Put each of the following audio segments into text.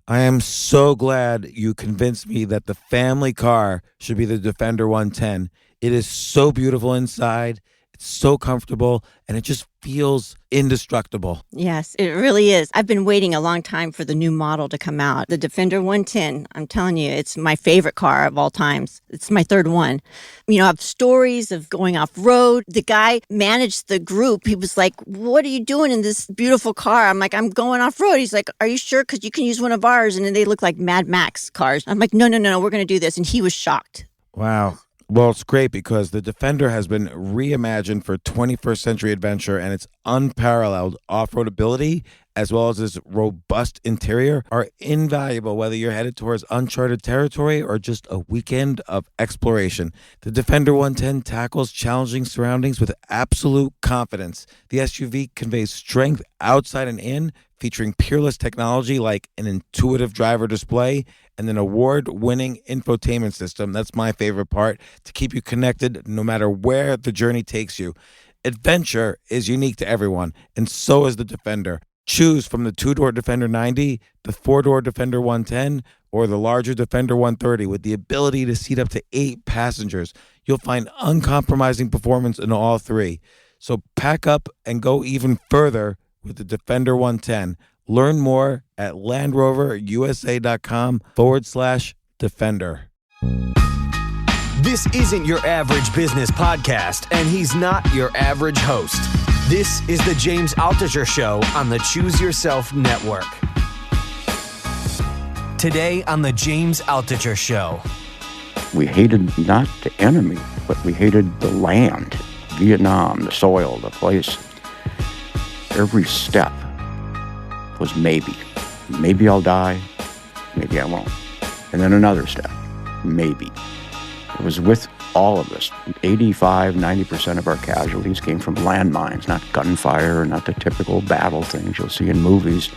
I am so glad you convinced me that the family car should be the Defender 110. It is so beautiful inside, it's so comfortable, and it just feels indestructible. Yes, it really is. I've been waiting a long time for the new model to come out. The Defender 110, I'm telling you, it's my favorite car of all times. It's my third one. You know, I have stories of going off road. The guy managed the group. He was like, "What are you doing in this beautiful car?" I'm like, "I'm going off road." He's like, "Are you sure? Because you can use one of ours." And then they look like Mad Max cars. I'm like, no, we're going to do this. And he was shocked. Wow. Well, it's great because the Defender has been reimagined for 21st century adventure, and its unparalleled off-road ability as well as its robust interior are invaluable whether you're headed towards uncharted territory or just a weekend of exploration. The Defender 110 tackles challenging surroundings with absolute confidence. The SUV conveys strength outside and in, featuring peerless technology like an intuitive driver display and an award-winning infotainment system. That's my favorite part, to keep you connected no matter where the journey takes you. Adventure is unique to everyone, and so is the Defender. Choose from the two-door Defender 90, the four-door Defender 110, or the larger Defender 130 with the ability to seat up to 8 passengers. You'll find uncompromising performance in all three. So pack up and go even further with the Defender 110. Learn more at LandRoverUSA.com/Defender. This isn't your average business podcast, and he's not your average host. This is the James Altucher Show on the Choose Yourself Network. Today on the James Altucher Show. We hated not the enemy, but we hated the land, Vietnam, the soil, the place. Every step was maybe. Maybe I'll die, maybe I won't. And then another step, maybe. It was with all of us. 85, 90% of our casualties came from landmines, not gunfire, not the typical battle things you'll see in movies.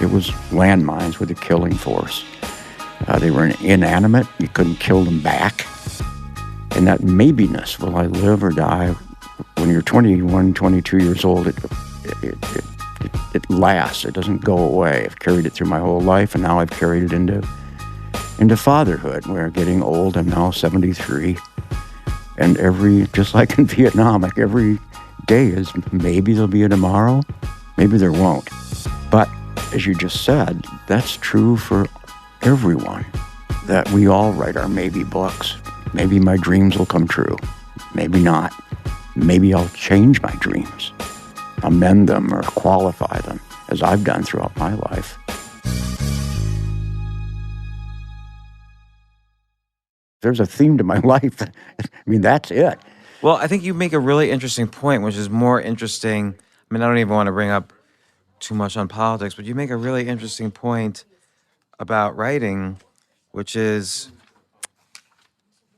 It was landmines with a killing force. They were inanimate. You couldn't kill them back. And that maybiness, will I live or die? When you're 21, 22 years old, it lasts. It doesn't go away. I've carried it through my whole life, and now I've carried it into fatherhood. We're getting old. I'm now 73. And just like in Vietnam, like every day is maybe there'll be a tomorrow, maybe there won't. But as you just said, that's true for everyone, that we all write our maybe books. Maybe my dreams will come true. Maybe not. Maybe I'll change my dreams, amend them or qualify them, as I've done throughout my life. There's a theme to my life. I mean, that's it. Well, I think you make a really interesting point, which is more interesting. I mean, I don't even want to bring up too much on politics, but you make a really interesting point about writing, which is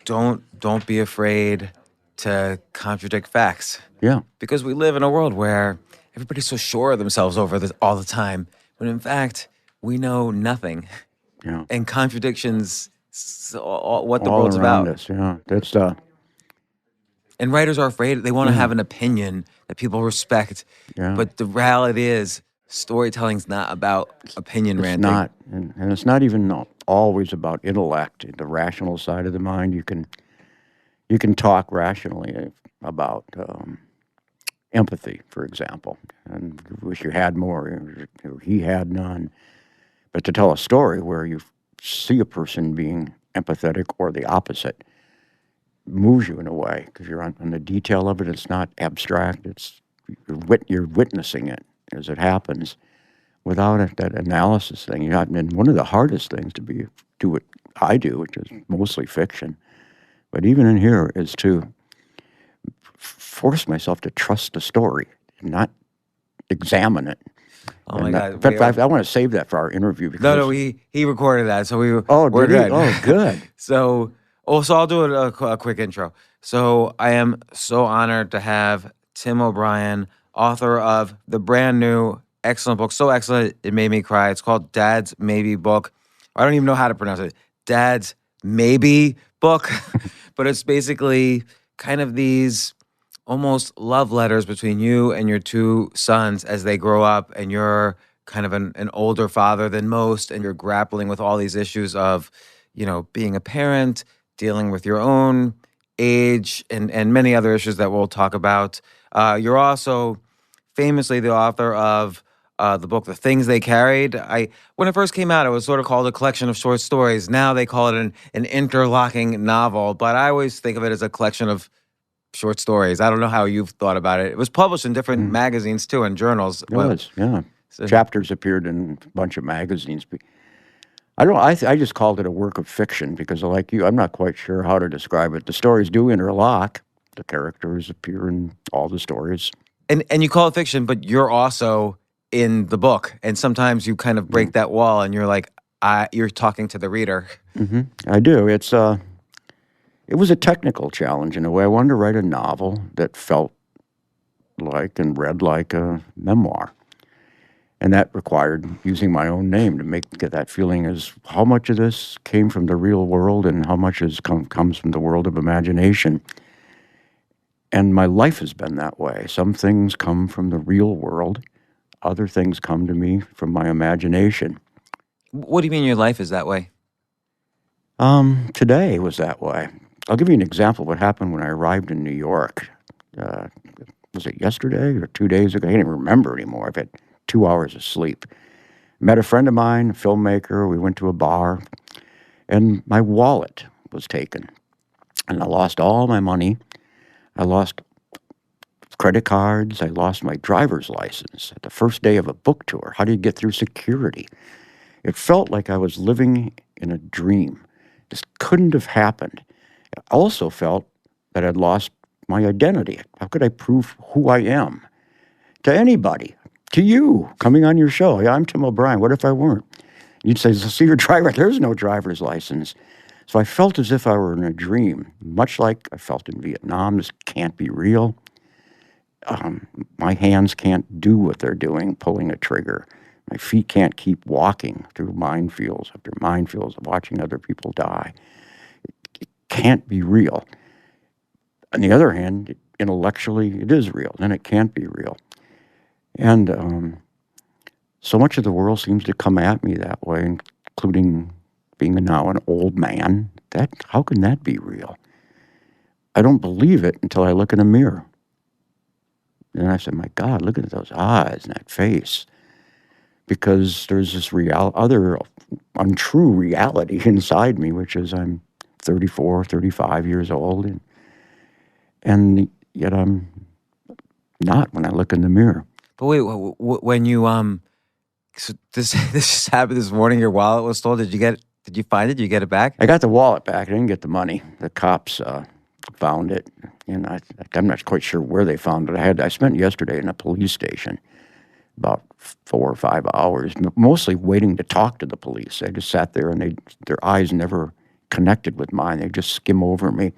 don't be afraid to contradict facts. Yeah. Because we live in a world where everybody's so sure of themselves over this all the time, when in fact, we know nothing. Yeah. And contradictions, what the all world's around about. us, yeah. That's And writers are afraid. They want to have an opinion that people respect. Yeah. But the reality is, storytelling's not about opinion ranting. It's not. And it's not even always about intellect, the rational side of the mind. You can talk rationally about empathy, for example, and wish you had more, or he had none. But to tell a story where you see a person being empathetic or the opposite moves you in a way, because you're on the detail of it. It's not abstract. You're witnessing it as it happens without that analysis thing. And one of the hardest things to do what I do, which is mostly fiction, but even in here, is to force myself to trust the story, not examine it. Oh my God! In fact, I want to save that for our interview. Because No, he recorded that, so we're did he? good. Oh, good. So I'll do a quick intro. So I am so honored to have Tim O'Brien, author of the brand new excellent book, so excellent it made me cry. It's called Dad's Maybe Book. I don't even know how to pronounce it. Dad's Maybe Book, but it's basically kind of these almost love letters between you and your two sons as they grow up, and you're kind of an older father than most, and you're grappling with all these issues of, being a parent, dealing with your own age, and many other issues that we'll talk about. You're also famously the author of the book "The Things They Carried." When it first came out, it was sort of called a collection of short stories. Now they call it an interlocking novel, but I always think of it as a collection of short stories. I don't know how you've thought about it. It was published in different magazines too, and journals. It was, yeah. So- Chapters appeared in a bunch of magazines. I just called it a work of fiction because, like you, I'm not quite sure how to describe it. The stories do interlock. The characters appear in all the stories. And you call it fiction, but you're also in the book, and sometimes you kind of break that wall, and you're like, you're talking to the reader. Mm-hmm. I do. It was a technical challenge in a way. I wanted to write a novel that felt like and read like a memoir. And that required using my own name to get that feeling as how much of this came from the real world and how much comes from the world of imagination. And my life has been that way. Some things come from the real world. Other things come to me from my imagination. What do you mean your life is that way? Today was that way. I'll give you an example of what happened when I arrived in New York. Was it yesterday or 2 days ago? I can't even remember anymore. I've had 2 hours of sleep. Met a friend of mine, a filmmaker. We went to a bar, and my wallet was taken. And I lost all my money. I lost credit cards. I lost my driver's license at the first day of a book tour. How do you get through security? It felt like I was living in a dream. This couldn't have happened. I also felt that I'd lost my identity. How could I prove who I am to anybody? To you, coming on your show. Yeah, I'm Tim O'Brien. What if I weren't? You'd say, see your driver. There's no driver's license. So I felt as if I were in a dream, much like I felt in Vietnam. This can't be real. My hands can't do what they're doing, pulling a trigger. My feet can't keep walking through minefields after minefields of watching other people die. It can't be real. On the other hand, intellectually, it is real. Then it can't be real. And so much of the world seems to come at me that way, including being now an old man. How can that be real? I don't believe it until I look in a mirror. And I said, my God, look at those eyes and that face. Because there's this other untrue reality inside me, which is I'm 34, 35 years old, and yet I'm not when I look in the mirror. But wait, when you so this just happened this morning. Your wallet was stolen. Did you find it? Did you get it back? I got the wallet back. I didn't get the money. The cops found it, and I'm not quite sure where they found it. I spent yesterday in a police station, about 4 or 5 hours, mostly waiting to talk to the police. I just sat there, and their eyes never connected with mine. They just skim over me.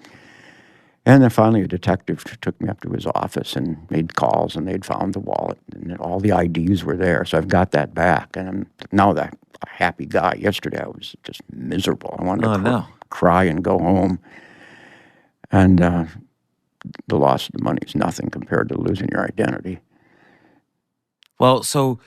And then finally a detective took me up to his office and made calls, and they'd found the wallet, and all the IDs were there. So I've got that back, and I'm now that a happy guy. Yesterday I was just miserable. I wanted to cry and go home. And the loss of the money is nothing compared to losing your identity. Well, so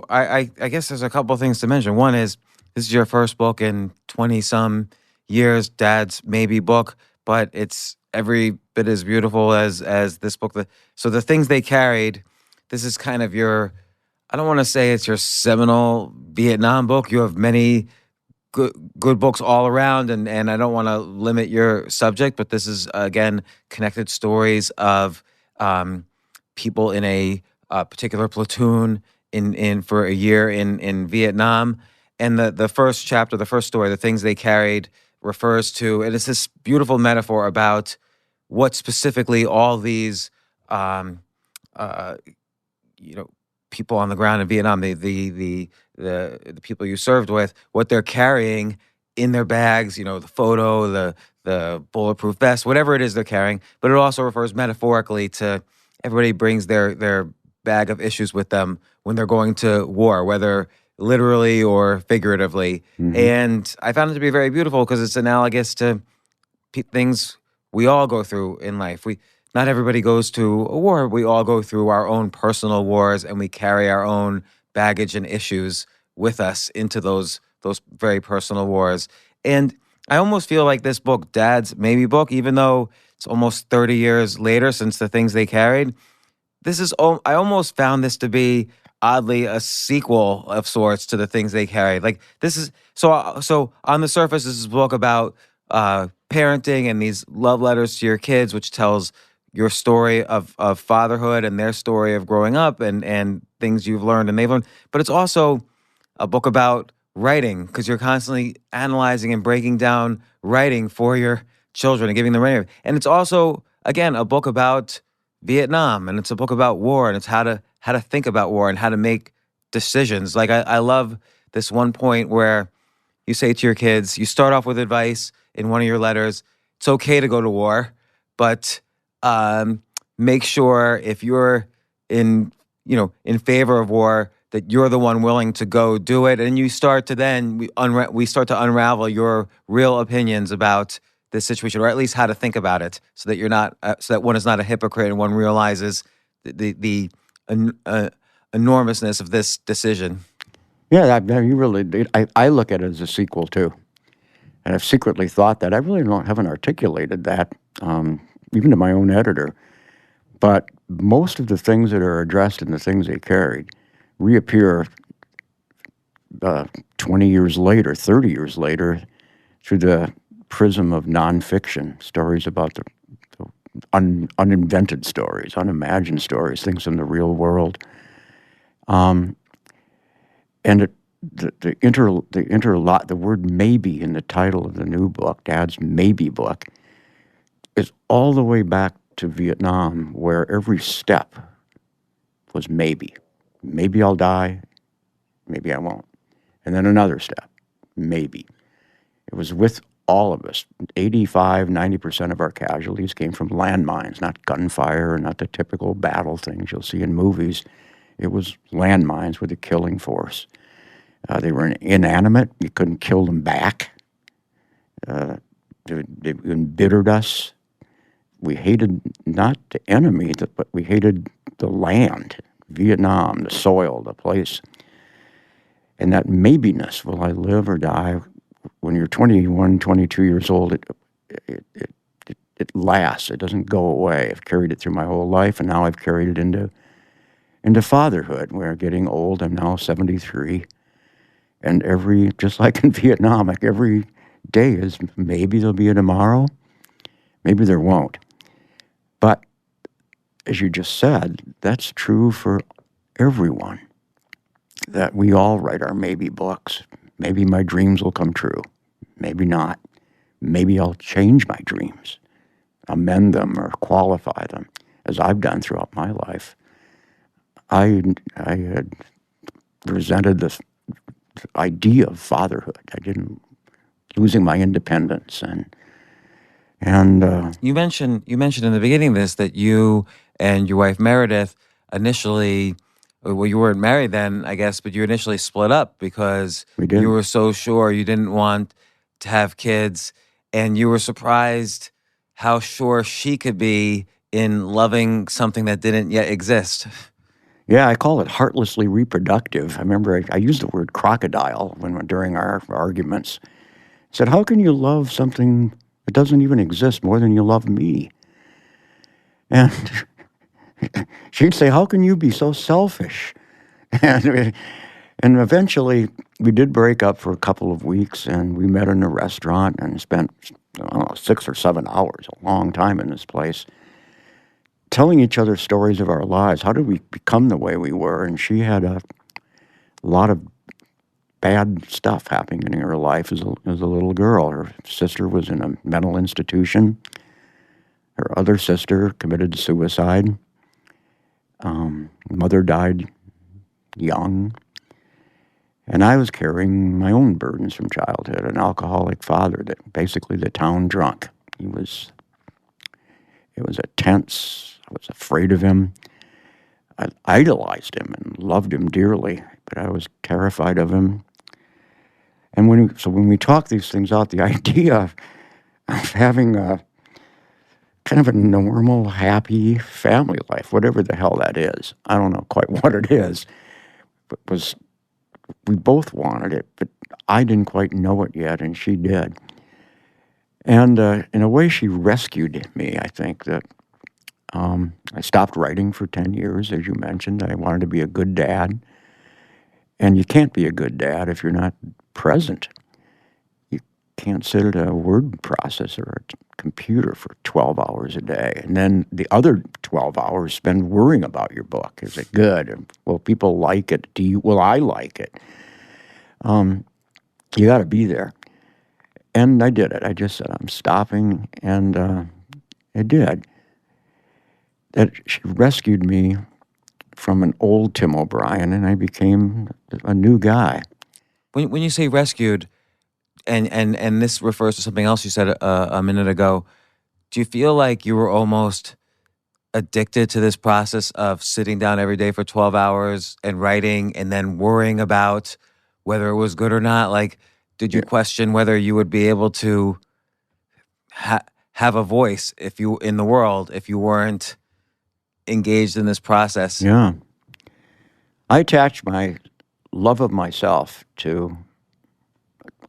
I guess there's a couple of things to mention. One is this is your first book in 20-some years, Dad's maybe book, but it's every bit as beautiful as this book. So The Things They Carried, this is kind of your, I don't want to say it's your seminal Vietnam book. You have many good books all around, and I don't want to limit your subject, but this is, again, connected stories of people in a particular platoon in for a year in Vietnam. And the first chapter, the first story, The Things They Carried, refers to, and it's this beautiful metaphor about what specifically all these, people on the ground in Vietnam, the people you served with, what they're carrying in their bags, the photo, the bulletproof vest, whatever it is they're carrying. But it also refers metaphorically to everybody brings their bag of issues with them when they're going to war, whether literally or figuratively. Mm-hmm. And I found it to be very beautiful because it's analogous to things we all go through in life. Not everybody goes to a war. We all go through our own personal wars, and we carry our own baggage and issues with us into those very personal wars. And I almost feel like this book, Dad's Maybe book, even though it's almost 30 years later since the things they carried, I almost found this to be oddly a sequel of sorts to the things they carried. Like this is so on the surface, this is a book about parenting and these love letters to your kids, which tells your story of fatherhood and their story of growing up and things you've learned and they've learned. But it's also a book about writing because you're constantly analyzing and breaking down writing for your children and giving them writing. And it's also, again, a book about Vietnam, and it's a book about war, and it's how to think about war and how to make decisions. Like I love this one point where you say to your kids, you start off with advice in one of your letters. It's okay to go to war, but make sure if you're in favor of war that you're the one willing to go do it, and you start to we start to unravel your real opinions about this situation, or at least how to think about it, so that you're not, so that one is not a hypocrite and one realizes the enormousness of this decision. Yeah, you really did. I look at it as a sequel too, and I've secretly thought that. I really haven't articulated that, even to my own editor. But most of the things that are addressed in the things they carried reappear 20 years later, 30 years later, through the prism of nonfiction, stories about the uninvented stories, unimagined stories, things in the real world. And the word maybe in the title of the new book, Dad's Maybe book, is all the way back to Vietnam, where every step was maybe. Maybe I'll die, maybe I won't. And then another step, maybe. It was with all of us. 85-90% of our casualties came from landmines, not gunfire, not the typical battle things you'll see in movies. It was landmines with a killing force. They were inanimate. You couldn't kill them back. They embittered us. We hated not the enemy, but we hated the land, Vietnam, the soil, the place. And that maybiness, will I live or die? When you're 21, 22 years old, it lasts. It doesn't go away. I've carried it through my whole life, and now I've carried it into fatherhood. We're getting old. I'm now 73. And just like in Vietnam, like every day is maybe there'll be a tomorrow, maybe there won't. But as you just said, that's true for everyone, that we all write our maybe books. Maybe my dreams will come true. Maybe not. Maybe I'll change my dreams, amend them or qualify them, as I've done throughout my life. I had resented this idea of fatherhood. Losing my independence and You mentioned in the beginning of this that you and your wife Meredith initially, well, you weren't married then, I guess, but you initially split up because We did. you were so sure you didn't want to have kids, and you were surprised how sure she could be in loving something that didn't yet exist. Yeah, I call it heartlessly reproductive. I remember I used the word crocodile during our arguments. I said, how can you love something that doesn't even exist more than you love me? And she'd say, how can you be so selfish? And eventually we did break up for a couple of weeks, and we met in a restaurant and spent 6 or 7 hours, a long time in this place, telling each other stories of our lives. How did we become the way we were? And she had a lot of bad stuff happening in her life as a little girl. Her sister was in a mental institution. Her other sister committed suicide. Mother died young. And I was carrying my own burdens from childhood, an alcoholic father, basically the town drunk. It was a tense. I was afraid of him. I idolized him and loved him dearly, but I was terrified of him. And when we talk these things out, the idea of having a kind of a normal, happy family life, whatever the hell that is, I don't know quite what it is, was, we both wanted it, but I didn't quite know it yet, and she did. And in a way, she rescued me, I think, that I stopped writing for 10 years, as you mentioned. I wanted to be a good dad. And you can't be a good dad if you're not present. You can't sit at a word processor or a computer for 12 hours a day. And then the other 12 hours spend worrying about your book. Is it good? Will people like it? Will I like it? You got to be there. And I did it. I just said, I'm stopping, and I did. That she rescued me from an old Tim O'Brien, and I became a new guy. When you say rescued, and this refers to something else you said a minute ago, do you feel like you were almost addicted to this process of sitting down every day for 12 hours and writing and then worrying about whether it was good or not? Like, did you question whether you would be able to have a voice in the world if you weren't engaged in this process? Yeah. I attached my love of myself to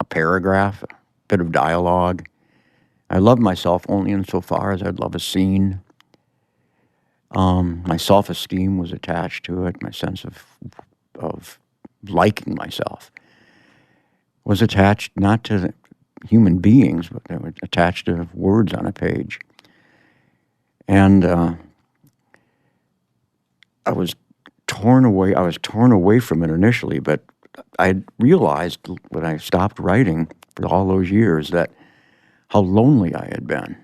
a paragraph, a bit of dialogue. I love myself only insofar as I'd love a scene. My self-esteem was attached to it. My sense of liking myself was attached not to human beings, but they were attached to words on a page. And I was torn away from it initially, but I realized when I stopped writing for all those years that how lonely I had been.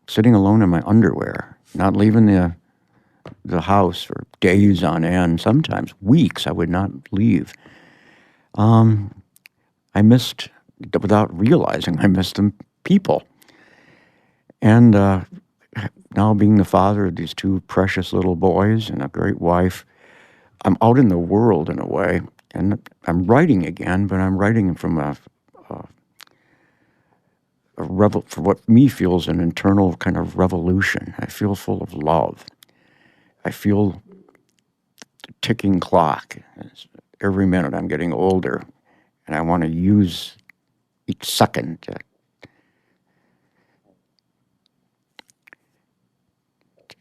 Sitting alone in my underwear, not leaving the house for days on end, sometimes weeks. I would not leave. I missed, without realizing, I missed them people. And now being the father of these two precious little boys and a great wife, I'm out in the world in a way, and I'm writing again, but I'm writing from for what me feels an internal kind of revolution. I feel full of love. I feel the ticking clock. Every minute I'm getting older, and I want to use each second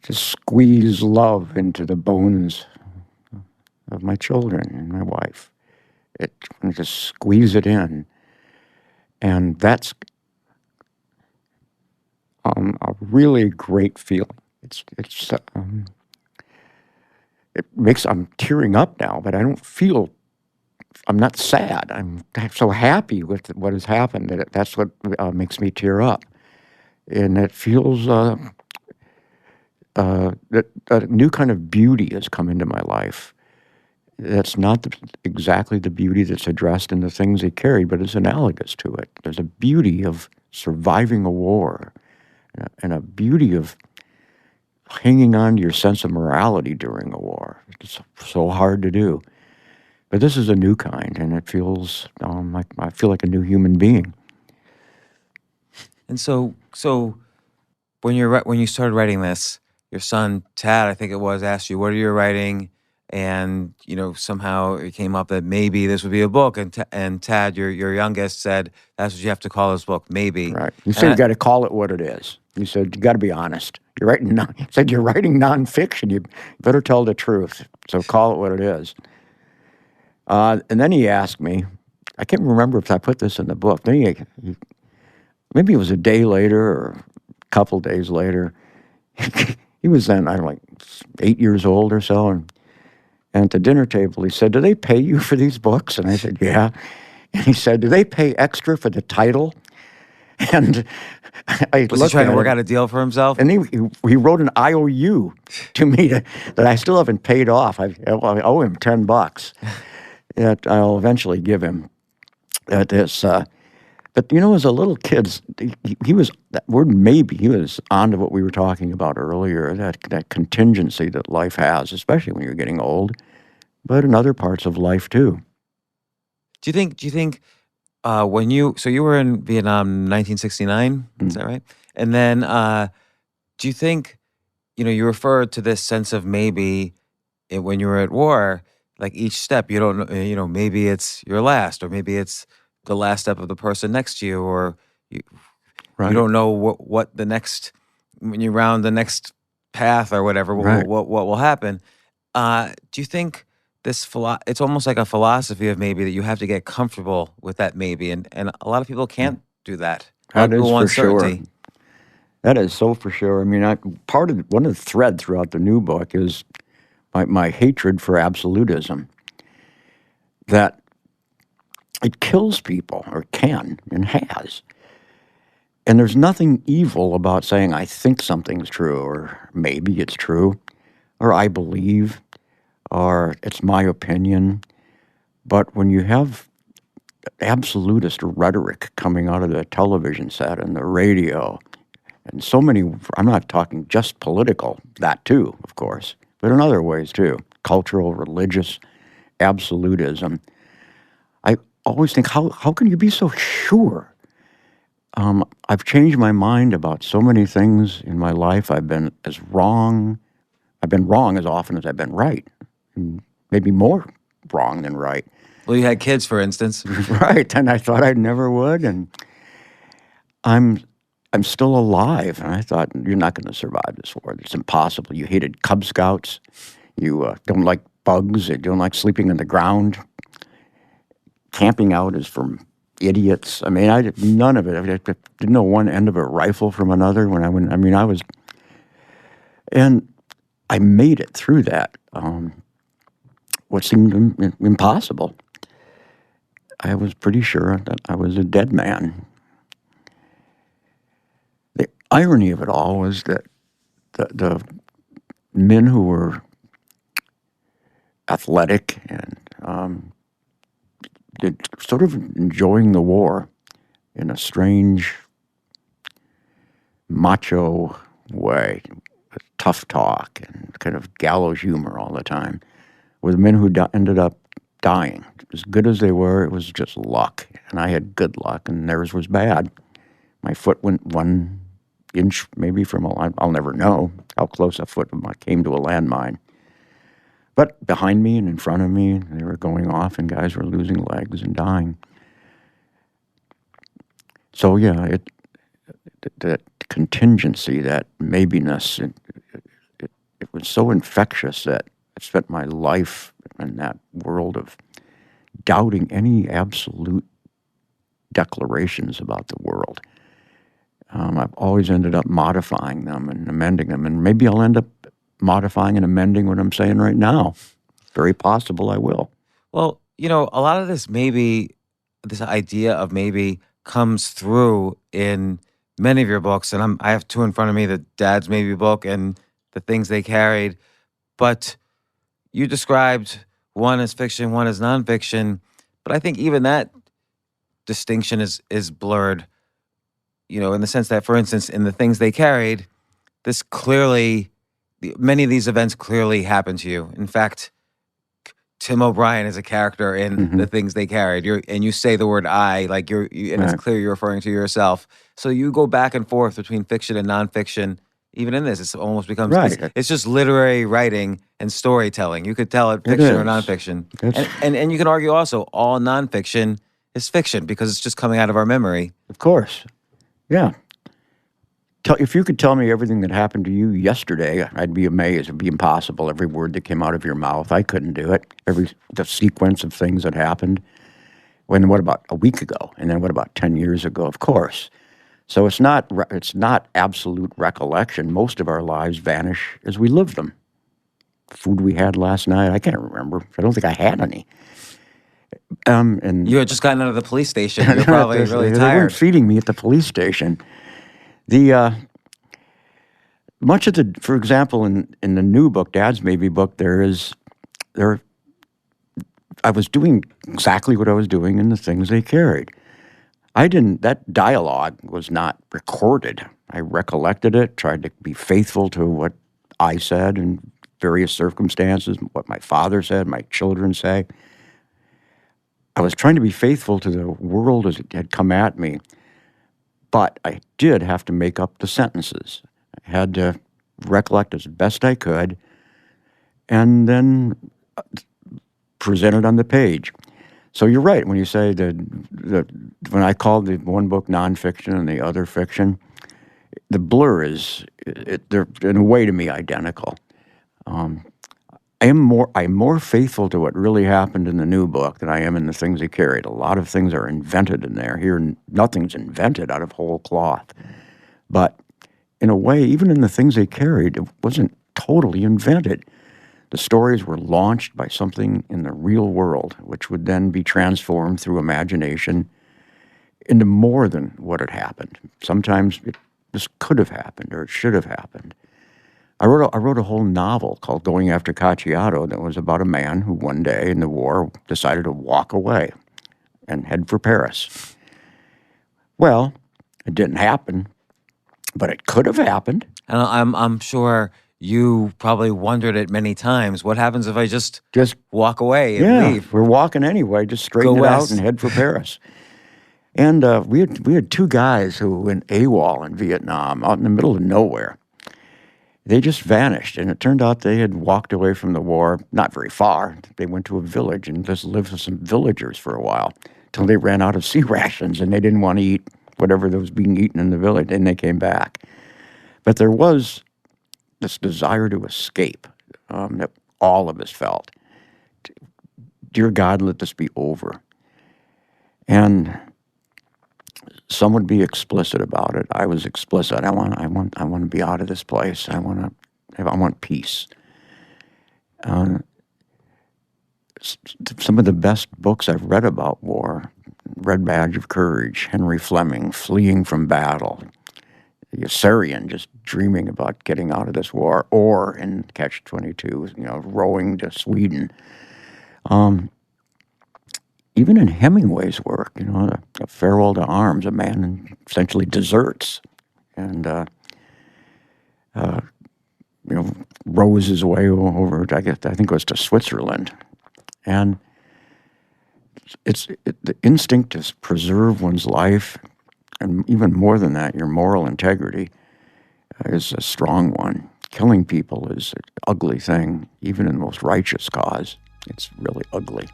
to squeeze love into the bones of my children and my wife. Just squeeze it in. And that's a really great feeling. I'm tearing up now, but I don't feel, I'm not sad. I'm so happy with what has happened that that's what makes me tear up. And it feels that a new kind of beauty has come into my life. That's not exactly the beauty that's addressed in the things they carry, but it's analogous to it. There's a beauty of surviving a war and a beauty of hanging on to your sense of morality during a war. It's so hard to do. But this is a new kind, and it feels like I feel like a new human being. And so when you started writing this, your son Tad, I think it was, asked you, "What are you writing?" And somehow it came up that maybe this would be a book. And Tad, your youngest, said, "That's what you have to call this book, maybe." Right. You said you got to call it what it is. You said you got to be honest. You're writing. You said you're writing nonfiction. You better tell the truth. So call it what it is. And then he asked me. I can't remember if I put this in the book. Then maybe it was a day later or a couple days later. He was then, I don't know, like 8 years old or so, and at the dinner table he said, "Do they pay you for these books?" And I said, "Yeah." And he said, "Do they pay extra for the title?" And was he trying to work out a deal for himself? And he wrote an IOU to me that I still haven't paid off. I owe him $10 that I'll eventually give him. This, but as a little kid, he was, that word maybe, he was on to what we were talking about earlier, that contingency that life has, especially when you're getting old, but in other parts of life too. Do you think when you were in Vietnam 1969, is that right? And then do you think, you referred to this sense of maybe when you were at war, like each step, you don't know, maybe it's your last, or maybe it's the last step of the person next to you, or you, you Right. don't know what the next, when you round the next path or whatever, Right. what will happen. Do you think it's almost like a philosophy of maybe that you have to get comfortable with that maybe, and a lot of people can't do that. A lot of That people is want for sure. certainty. That is so for sure. I mean, one of the threads throughout the new book is my hatred for absolutism. That it kills people, or can, and has. And there's nothing evil about saying, I think something's true, or maybe it's true, or I believe, or it's my opinion. But when you have absolutist rhetoric coming out of the television set and the radio, and so many, I'm not talking just political, that too, of course, but in other ways too, cultural, religious, absolutism. I always think, how can you be so sure? I've changed my mind about so many things in my life. I've been wrong as often as I've been right, and maybe more wrong than right. Well, you had kids, for instance. Right, and I thought I never would, and I'm still alive, and I thought, you're not going to survive this war. It's impossible. You hated Cub Scouts. You don't like bugs. You don't like sleeping on the ground. Camping out is for idiots. I mean, none of it. I didn't know one end of a rifle from another when I went. I mean, and I made it through that. What seemed impossible. I was pretty sure that I was a dead man. The irony of it all was that the men who were athletic and sort of enjoying the war in a strange, macho way, tough talk and kind of gallows humor all the time, were the men who ended up dying. As good as they were, it was just luck. And I had good luck, and theirs was bad. My foot went 1 inch maybe from a line. I'll never know how close a foot came to a landmine. But behind me and in front of me, they were going off, and guys were losing legs and dying. So yeah, that contingency, that maybiness, it was so infectious that I spent my life in that world of doubting any absolute declarations about the world. I've always ended up modifying them and amending them, and maybe I'll end up modifying and amending what I'm saying right now. Very possible I will. Well, a lot of this idea of maybe comes through in many of your books, and I have two in front of me, the Dad's Maybe book and The Things They Carried. But you described one as fiction, one as nonfiction, but I think even that distinction is blurred, in the sense that, for instance, in The Things They Carried, many of these events clearly happened to you. In fact, Tim O'Brien is a character in The Things They Carried. And you say the word I, like and it's clear you're referring to yourself. So you go back and forth between fiction and nonfiction. Even in this, it almost becomes, it's just literary writing and storytelling. You could tell it fiction or nonfiction. And you can argue also all nonfiction is fiction because it's just coming out of our memory. Of course. Yeah. If you could tell me everything that happened to you yesterday, I'd be amazed. It'd be impossible. Every word that came out of your mouth, I couldn't do it. The sequence of things that happened. What about a week ago? And then what about 10 years ago? Of course. So it's not absolute recollection. Most of our lives vanish as we live them. Food we had last night, I can't remember. I don't think I had any. And you had just gotten out of the police station. You're probably really tired. They weren't feeding me at the police station. Much of for example, in the new book, Dad's Maybe book, I was doing exactly what I was doing in The Things They Carried. That dialogue was not recorded. I recollected it, tried to be faithful to what I said in various circumstances, what my father said, my children say. I was trying to be faithful to the world as it had come at me, but I did have to make up the sentences. I had to recollect as best I could, and then presented on the page. So you're right when you say that when I called the one book nonfiction and the other fiction, the blur is they're in a way to me identical. I'm more faithful to what really happened in the new book than I am in the things he carried. A lot of things are invented in there. Here, nothing's invented out of whole cloth. But in a way, even in the things they carried, it wasn't totally invented. The stories were launched by something in the real world, which would then be transformed through imagination into more than what had happened. Sometimes this could have happened or it should have happened. I wrote a whole novel called Going After Cacciato that was about a man who one day in the war decided to walk away and head for Paris. Well, it didn't happen, but it could have happened. And I'm sure you probably wondered it many times. What happens if I just walk away and leave? We're walking anyway. Just straighten Go it out west. and head for Paris. And we had two guys who went AWOL in Vietnam, out in the middle of nowhere. They just vanished, and it turned out they had walked away from the war, not very far. They went to a village and just lived with some villagers for a while until they ran out of sea rations, and they didn't want to eat whatever that was being eaten in the village, and they came back. But there was this desire to escape that all of us felt. Dear God, let this be over. And some would be explicit about it. I was explicit. I want to be out of this place. I want peace. Some of the best books I've read about war: Red Badge of Courage, Henry Fleming, Fleeing from Battle, the Assyrian just dreaming about getting out of this war, or in Catch-22, rowing to Sweden. Even in Hemingway's work, A Farewell to Arms, a man essentially deserts and, rows his way over, I think it was to Switzerland. And the instinct to preserve one's life, and even more than that, your moral integrity, is a strong one. Killing people is an ugly thing, even in the most righteous cause. It's really ugly.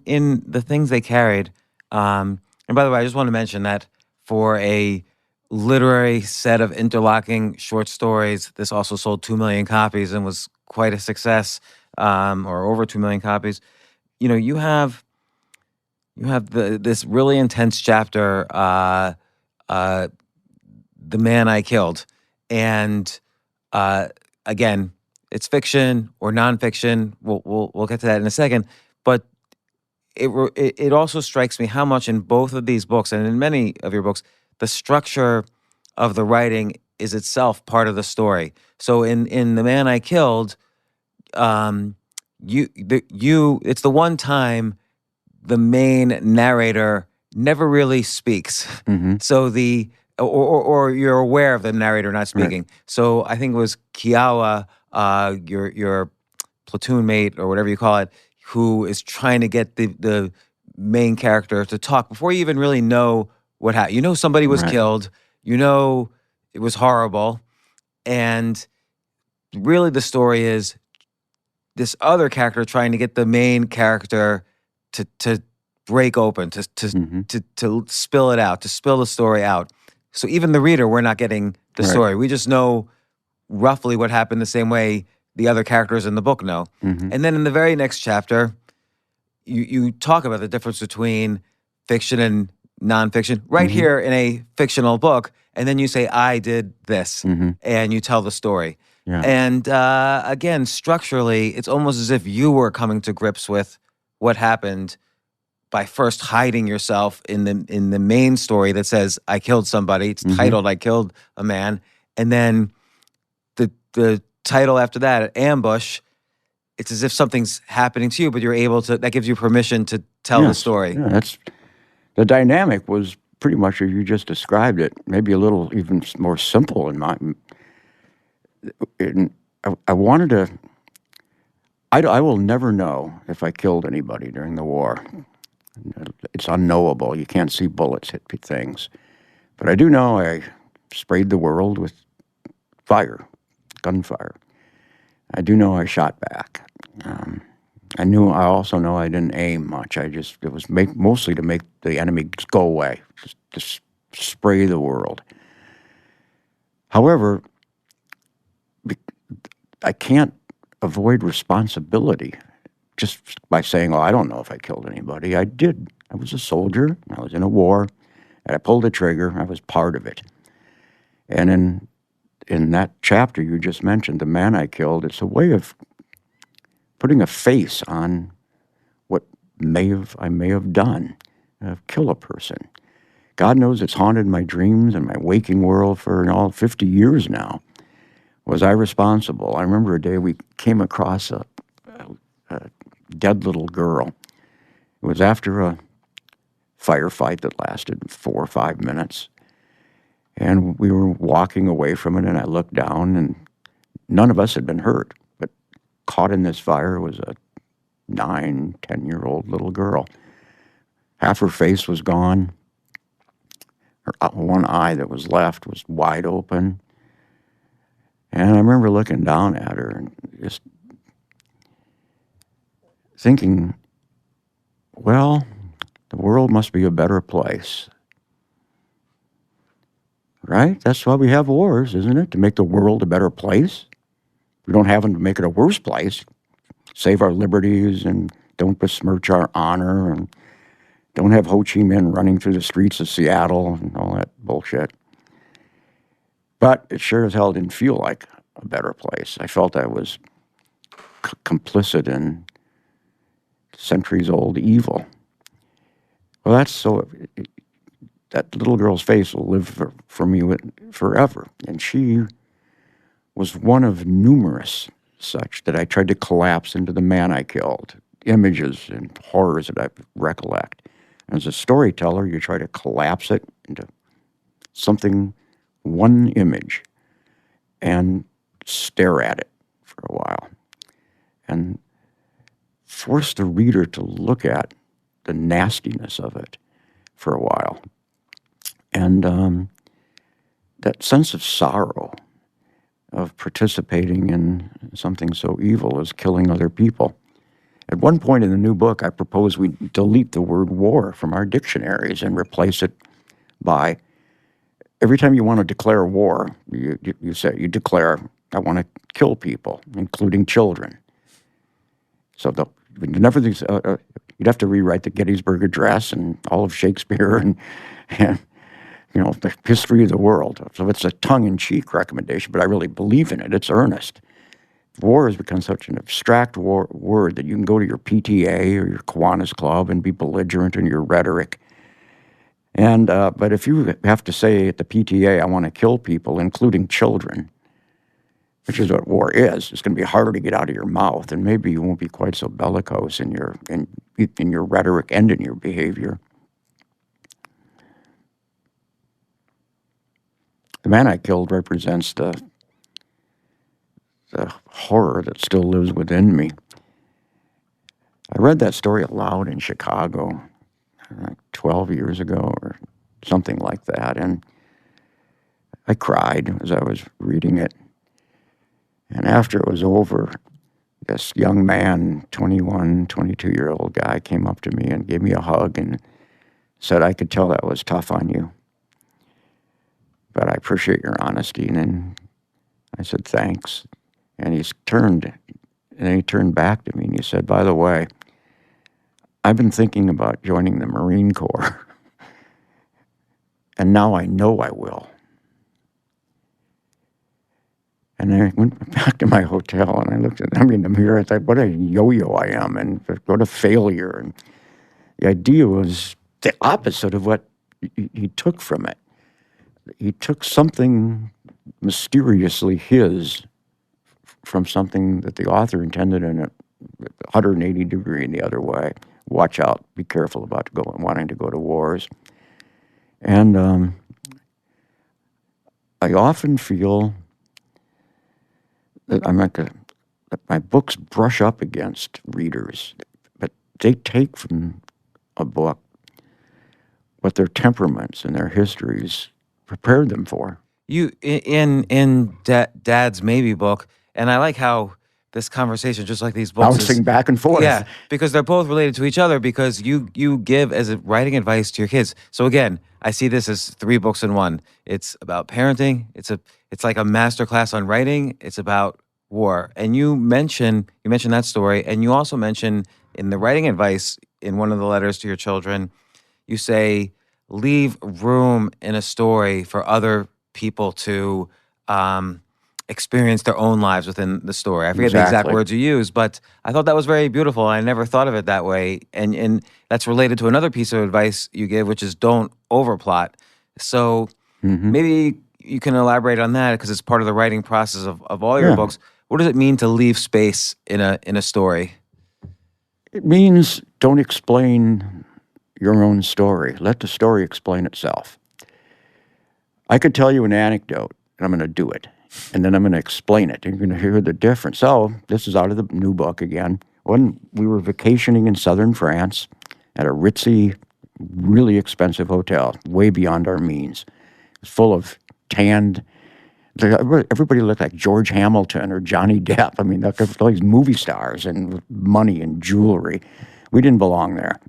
In the things they carried, and by the way, I just want to mention that for a literary set of interlocking short stories, this also sold 2 million copies and was quite a success, or over 2 million copies. You have this really intense chapter, The Man I Killed, and again, it's fiction or nonfiction. We'll get to that in a second, but it also strikes me how much in both of these books and in many of your books, the structure of the writing is itself part of the story. So in The Man I Killed, it's the one time the main narrator never really speaks. Mm-hmm. So or you're aware of the narrator not speaking. Right. So I think it was Kiowa, your platoon mate or whatever you call it, who is trying to get the main character to talk before you even really know what happened. Somebody was killed. It was horrible. And really the story is this other character trying to get the main character to break open, to spill it out, to spill the story out. So even the reader, we're not getting the story. We just know roughly what happened the same way the other characters in the book know. Mm-hmm. And then in the very next chapter, you talk about the difference between fiction and nonfiction right here in a fictional book. And then you say, I did this, and you tell the story. Yeah. And again, structurally, it's almost as if you were coming to grips with what happened by first hiding yourself in the main story that says, I killed somebody. It's titled, I Killed a Man. And then the title after that, Ambush, it's as if something's happening to you, but you're able to, that gives you permission to tell the story. Yeah, the dynamic was pretty much as you just described it, maybe a little even more simple in my, I wanted to, I will never know if I killed anybody during the war. It's unknowable. You can't see bullets hit things. But I do know I sprayed the world with fire, gunfire. I do know I shot back. I also know I didn't aim much. It was mostly to make the enemy go away, just spray the world. However, I can't avoid responsibility just by saying, "Oh, I don't know if I killed anybody." I did. I was a soldier. I was in a war, and I pulled the trigger. I was part of it. And in that chapter you just mentioned, the man I killed, it's a way of putting a face on what I may have done, kill a person. God knows it's haunted my dreams and my waking world for all 50 years now. Was I responsible? I remember a day we came across a dead little girl. It was after a firefight that lasted 4 or 5 minutes. And we were walking away from it, and I looked down, and none of us had been hurt. But caught in this fire was a 9, 10-year-old little girl. Half her face was gone. Her one eye that was left was wide open. And I remember looking down at her and just thinking, well, the world must be a better place. Right? That's why we have wars, isn't it? To make the world a better place. We don't have them to make it a worse place. Save our liberties and don't besmirch our honor and don't have Ho Chi Minh running through the streets of Seattle and all that bullshit. But it sure as hell didn't feel like a better place. I felt I was complicit in centuries-old evil. Well, that's so... that little girl's face will live for me forever. And she was one of numerous such that I tried to collapse into the man I killed, images and horrors that I recollect. And as a storyteller, you try to collapse it into something, one image, and stare at it for a while. And force the reader to look at the nastiness of it for a while. And that sense of sorrow of participating in something so evil as killing other people. At one point in the new book, I propose we delete the word war from our dictionaries and replace it by, every time you want to declare war, you declare, I want to kill people, including children. So you'd have to rewrite the Gettysburg Address and all of Shakespeare and the history of the world. So it's a tongue-in-cheek recommendation, but I really believe in it. It's earnest. War has become such an abstract word that you can go to your PTA or your Kiwanis Club and be belligerent in your rhetoric. And but if you have to say at the PTA, I want to kill people, including children, which is what war is, it's going to be harder to get out of your mouth, and maybe you won't be quite so bellicose in your rhetoric and in your behavior. The man I killed represents the horror that still lives within me. I read that story aloud in Chicago 12 years ago or something like that, and I cried as I was reading it. And after it was over, this young man, 21, 22-year-old guy, came up to me and gave me a hug and said, I could tell that was tough on you, but I appreciate your honesty. And then I said, thanks. And he turned back to me and he said, by the way, I've been thinking about joining the Marine Corps, and now I know I will. And I went back to my hotel and I looked at him in the mirror. I thought, what a yo-yo I am, and what a failure. And the idea was the opposite of what he took from it. He took something mysteriously his from something that the author intended in a 180 degree in the other way. Watch out, be careful about wanting to go to wars. And I often feel that that my books brush up against readers, but they take from a book what their temperaments and their histories prepared them for. You in Dad's Maybe book, and I like how this conversation, just like these books, Bouncing back and forth. yeah, because they're both related to each other. Because you give as a writing advice to your kids. So again, I see this as 3 books in one. It's about parenting. It's like a master class on writing. It's about war, and you mention that story, and you also mention in the writing advice in one of the letters to your children, you say leave room in a story for other people to experience their own lives within the story. I forget the exact Exactly. words you use, but I thought that was very beautiful. I never thought of it that way. And that's related to another piece of advice you give, which is don't overplot. So maybe you can elaborate on that because it's part of the writing process of all your Yeah. books. What does it mean to leave space in a story? It means don't explain your own story. Let the story explain itself. I could tell you an anecdote, and I'm going to do it. And then I'm going to explain it. And you're going to hear the difference. So this is out of the new book again. When we were vacationing in southern France at a ritzy, really expensive hotel, way beyond our means. It was full of tanned, everybody looked like George Hamilton or Johnny Depp. I mean, all these movie stars and money and jewelry. We didn't belong there.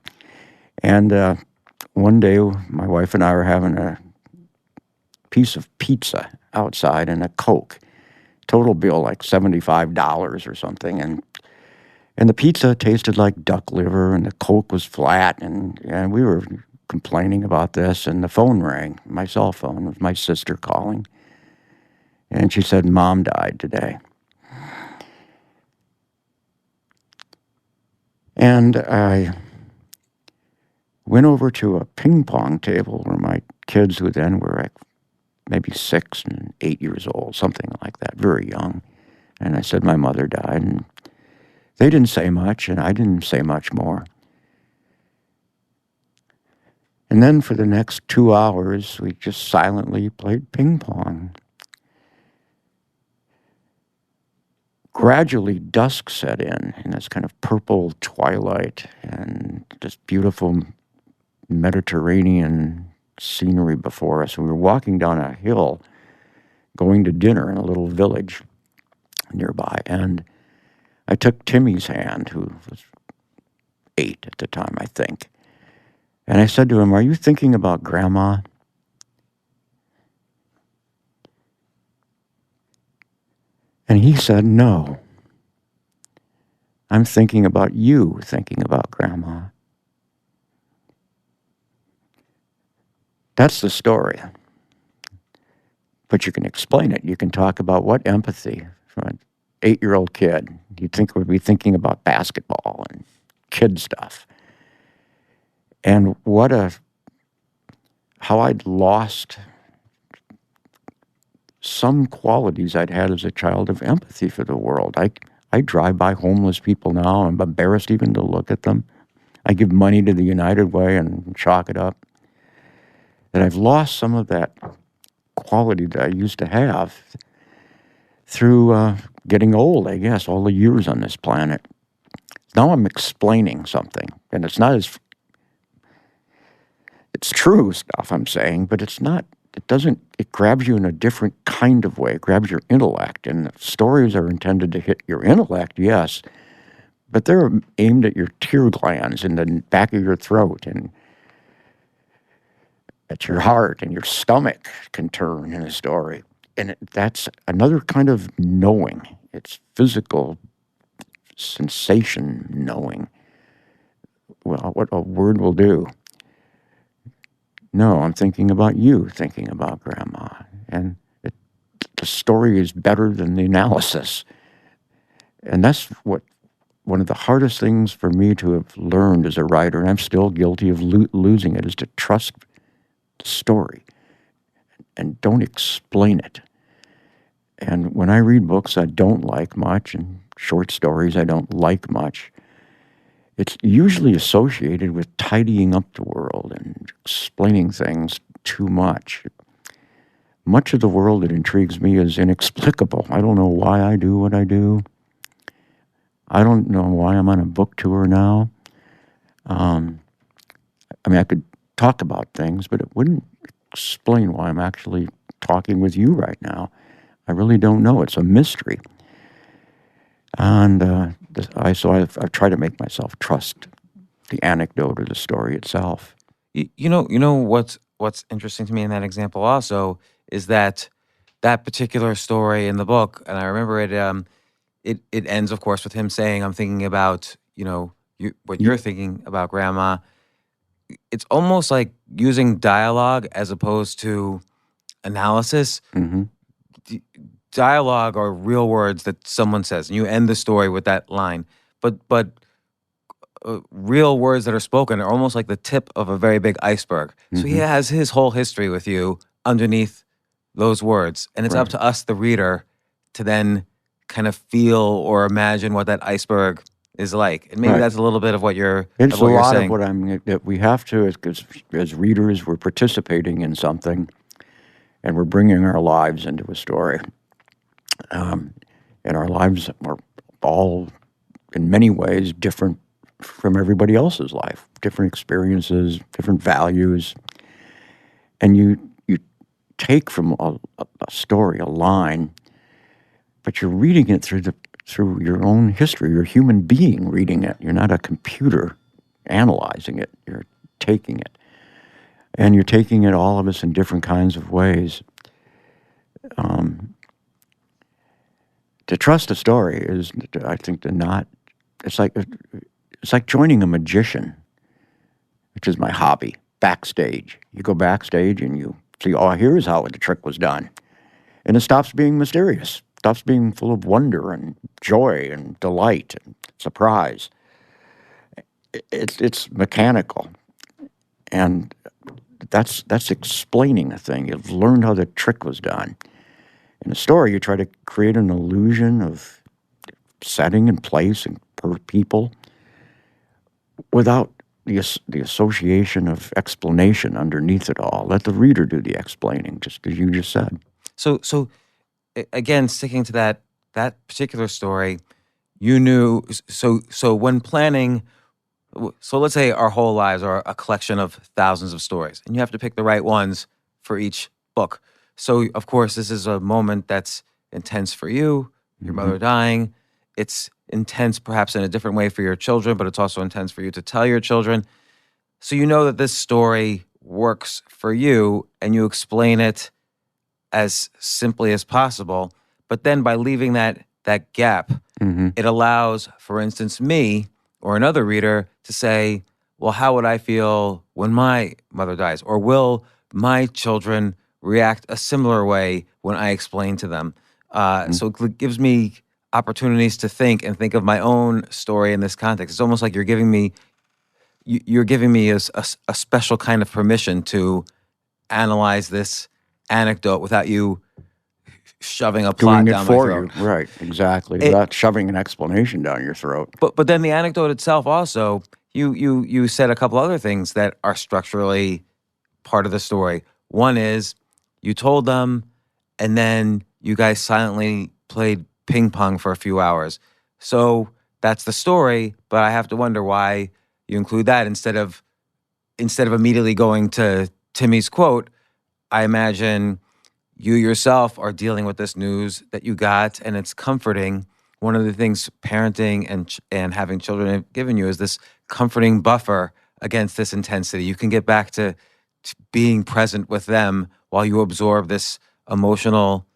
And one day, my wife and I were having a piece of pizza outside and a Coke. Total bill like $75 or something. And the pizza tasted like duck liver and the Coke was flat. And we were complaining about this. And the phone rang, my cell phone, with my sister calling. And she said, Mom died today. And I went over to a ping pong table where my kids, who then were like maybe 6 and 8 years old, something like that, very young. And I said, my mother died. And they didn't say much, and I didn't say much more. And then for the next 2 hours, we just silently played ping pong. Gradually, dusk set in this kind of purple twilight and this beautiful Mediterranean scenery before us. We were walking down a hill going to dinner in a little village nearby, and I took Timmy's hand, who was 8 at the time, I think, and I said to him, are you thinking about Grandma? And he said, no. I'm thinking about you thinking about Grandma. That's the story. But you can explain it. You can talk about what empathy from an 8-year-old kid you'd think would be thinking about basketball and kid stuff. And how I'd lost some qualities I'd had as a child of empathy for the world. I drive by homeless people now. I'm embarrassed even to look at them. I give money to the United Way and chalk it up. That I've lost some of that quality that I used to have through getting old, I guess, all the years on this planet. Now I'm explaining something, and it's true stuff I'm saying, but it grabs you in a different kind of way. It grabs your intellect, and stories are intended to hit your intellect, yes, but they're aimed at your tear glands in the back of your throat, and at your heart, and your stomach can turn in a story. And that's another kind of knowing. It's physical sensation knowing. Well, what a word will do. No, I'm thinking about you thinking about Grandma. And the story is better than the analysis. And that's one of the hardest things for me to have learned as a writer, and I'm still guilty of losing it, is to trust the story and don't explain it. And when I read books I don't like much, and short stories I don't like much, it's usually associated with tidying up the world and explaining things too much. Much of the world that intrigues me is inexplicable. I don't know why I do what I do. I don't know why I'm on a book tour now. I mean, I could talk about things, but it wouldn't explain why I'm actually talking with you right now. I really don't know. It's a mystery. And I've tried to make myself trust the anecdote or the story itself. You know what's interesting to me in that example also is that particular story in the book, and I remember it. It ends, of course, with him saying, "I'm thinking about what you're thinking about, Grandma." It's almost like using dialogue as opposed to analysis. Mm-hmm. Dialogue are real words that someone says, and you end the story with that line. But real words that are spoken are almost like the tip of a very big iceberg. So he Mm-hmm. has his whole history with you underneath those words, and it's up Right. to us, the reader, to then kind of feel or imagine what that iceberg is like. And maybe Right. that's a little bit of what you're It's of a what you're lot of saying. what that we have to, as readers, we're participating in something, and we're bringing our lives into a story. And our lives are all, in many ways, different from everybody else's life. Different experiences, different values, and you take from a story, a line, but you're reading it through your own history. You're a human being reading it. You're not a computer analyzing it. You're taking it. And you're taking it, all of us, in different kinds of ways. To trust a story is, I think, it's like joining a magician, which is my hobby, backstage. You go backstage and you see, oh, here's how the trick was done. And it stops being mysterious, stops being full of wonder and joy and delight and surprise. It's mechanical. And that's explaining a thing. You've learned how the trick was done. In a story, you try to create an illusion of setting and place and people without the association of explanation underneath it all. Let the reader do the explaining, just as you just said. So again, sticking to that particular story, you knew. So when planning, so let's say our whole lives are a collection of thousands of stories, and you have to pick the right ones for each book. So of course, this is a moment that's intense for you, your mother dying. It's intense perhaps in a different way for your children, but it's also intense for you to tell your children. So you know that this story works for you, and you explain it as simply as possible. But then by leaving that gap, it allows, for instance, me or another reader to say, well, how would I feel when my mother dies? Or will my children react a similar way when I explain to them? So it gives me opportunities to think of my own story in this context. It's almost like you're giving me a special kind of permission to analyze this anecdote without you shoving a plot Doing it down my for throat. you, right? Exactly. It- Without shoving an explanation down your throat. But then the anecdote itself also, you said a couple other things that are structurally part of the story. One is you told them, and then you guys silently played ping pong for a few hours. So that's the story, but I have to wonder why you include that instead of immediately going to Timmy's quote. I imagine you yourself are dealing with this news that you got, and it's comforting. One of the things parenting and having children have given you is this comforting buffer against this intensity. You can get back to being present with them while you absorb this emotional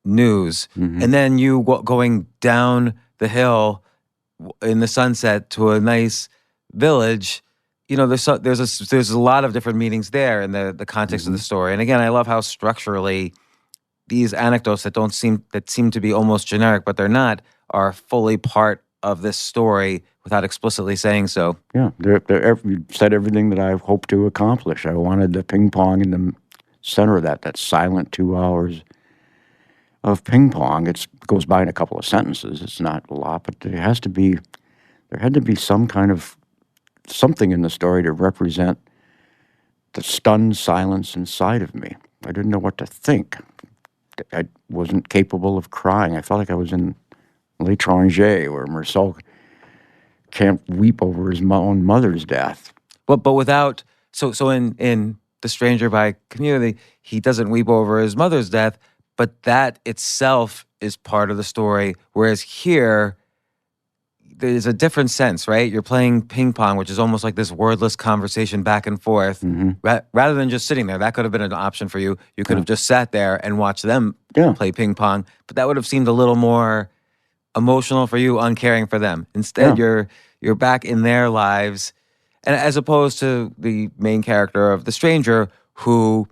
news. And then you going down the hill in the sunset to a nice village. There's a lot of different meanings there in the context of the story. And again, I love how structurally these anecdotes that seem to be almost generic, but they're not, are fully part of this story without explicitly saying so. Yeah, you said everything that I hoped to accomplish. I wanted the ping pong in the center of that silent 2 hours of ping pong. It goes by in a couple of sentences. It's not a lot, but there had to be some kind of something in the story to represent the stunned silence inside of me. I didn't know what to think. I wasn't capable of crying. I felt like I was in L'Étranger, where Marcel can't weep over his own mother's death. But without So in The Stranger by Community, he doesn't weep over his mother's death, but that itself is part of the story. Whereas here, there's a different sense, right? You're playing ping pong, which is almost like this wordless conversation back and forth, rather than just sitting there. That could have been an option for you. You could have just sat there and watched them Yeah. play ping pong, but that would have seemed a little more emotional for you, uncaring for them. Instead, you're back in their lives, and as opposed to the main character of The Stranger, who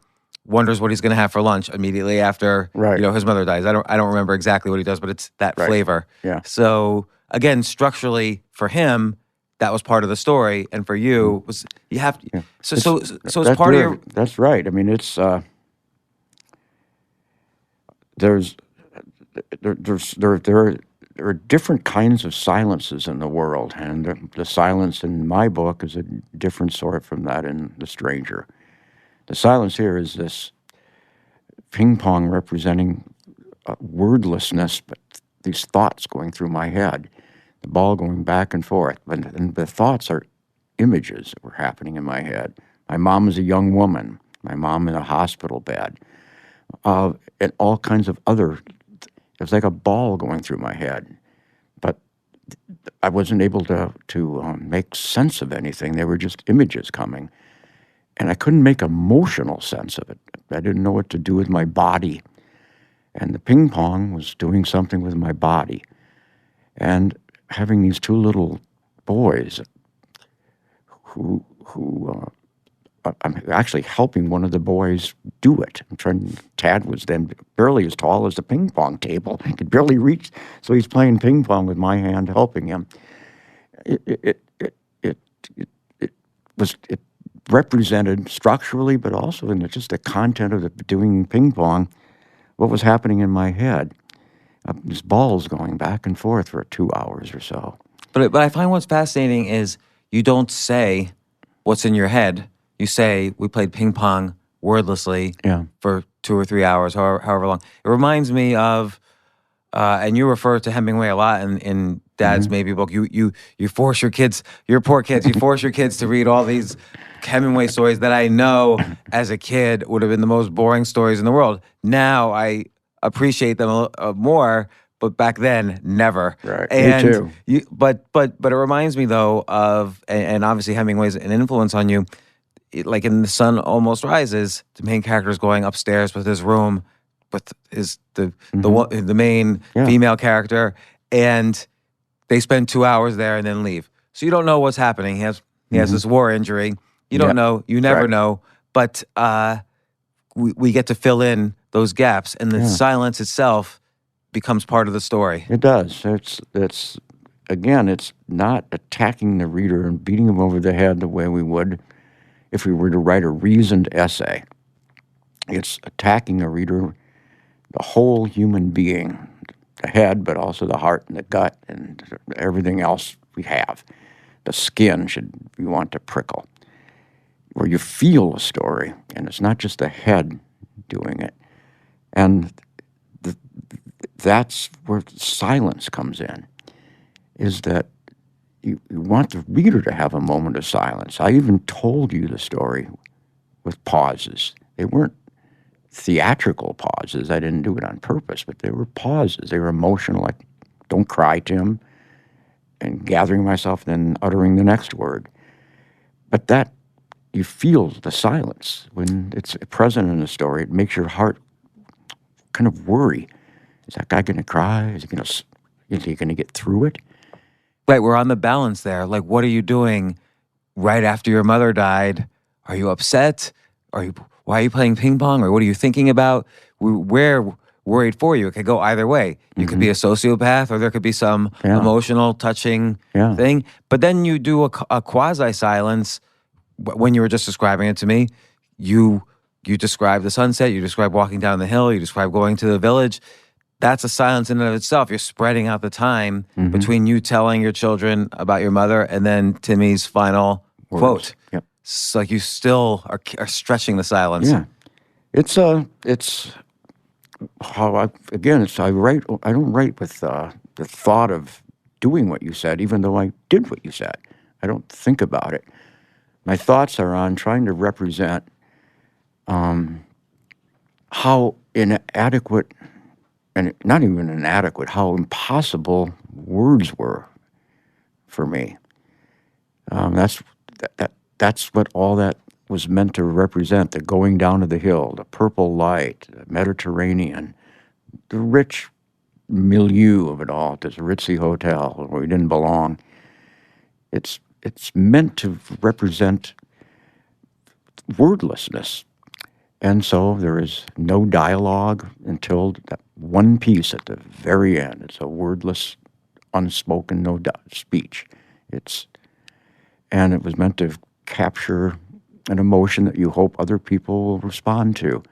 wonders what he's going to have for lunch immediately after Right. his mother dies. I don't remember exactly what he does, but it's that Right. flavor. Yeah. So again, structurally for him, that was part of the story, and for you was you have to. So it's part of your. That's right. I mean, it's there's there are different kinds of silences in the world, and the silence in my book is a different sort from that in The Stranger. The silence here is this ping pong representing wordlessness, but these thoughts going through my head, the ball going back and forth. And the thoughts are images that were happening in my head. My mom was a young woman, my mom in a hospital bed, and all kinds of other. It was like a ball going through my head, but I wasn't able to make sense of anything. They were just images coming. And I couldn't make emotional sense of it. I didn't know what to do with my body. And the ping pong was doing something with my body. And having these two little boys who I'm actually helping one of the boys do it. Tad was then barely as tall as the ping pong table. He could barely reach, so he's playing ping pong with my hand helping him. It represented structurally, but also in just the content of doing ping pong, what was happening in my head. These balls going back and forth for 2 hours or so. But I find what's fascinating is you don't say what's in your head. You say we played ping pong wordlessly for 2 or 3 hours, however long. It reminds me of, and you refer to Hemingway a lot in Dad's Maybe book. You force your kids, your poor kids, you force your kids to read all these Hemingway stories that I know as a kid would have been the most boring stories in the world. Now I appreciate them more, but back then, never. Right, and me too. But it reminds me though of, and obviously Hemingway's an influence on you. Like in The Sun Almost Rises, the main character is going upstairs with his room, with the main female character, and they spend 2 hours there and then leave. So you don't know what's happening. He has this war injury. You don't know. You never know. But we get to fill in those gaps, and the silence itself becomes part of the story. It does. It's again, it's not attacking the reader and beating them over the head the way we would if we were to write a reasoned essay. It's attacking the reader, the whole human being, the head, but also the heart and the gut and everything else we have. The skin should you want to prickle, where you feel a story, and it's not just the head doing it. And that's where silence comes in, is that you want the reader to have a moment of silence. I even told you the story with pauses. They weren't theatrical pauses. I didn't do it on purpose, but they were pauses. They were emotional, like, don't cry, Tim, and gathering myself, then uttering the next word. But that, you feel the silence. When it's present in the story, it makes your heart kind of worry. Is that guy going to cry? Is he going to get through it? Right, we're on the balance there. Like, what are you doing right after your mother died? Are you upset? Why are you playing ping pong? Or what are you thinking about? We're worried for you. It could go either way. You could be a sociopath, or there could be some emotional, touching thing. But then you do a quasi-silence. When you were just describing it to me, you describe the sunset, you describe walking down the hill, you describe going to the village. That's a silence in and of itself. You're spreading out the time between you telling your children about your mother and then Timmy's final quote. Yep. It's like you still are stretching the silence. Yeah. It's how I write. I don't write with the thought of doing what you said, even though I did what you said. I don't think about it. my thoughts are on trying to represent how inadequate, and not even inadequate, how impossible words were for me. That's what all that was meant to represent, the going down to the hill, the purple light, the Mediterranean, the rich milieu of it all, this ritzy hotel where we didn't belong. It's meant to represent wordlessness. And so there is no dialogue until that one piece at the very end. It's a wordless, unspoken, speech. And it was meant to capture an emotion that you hope other people will respond to.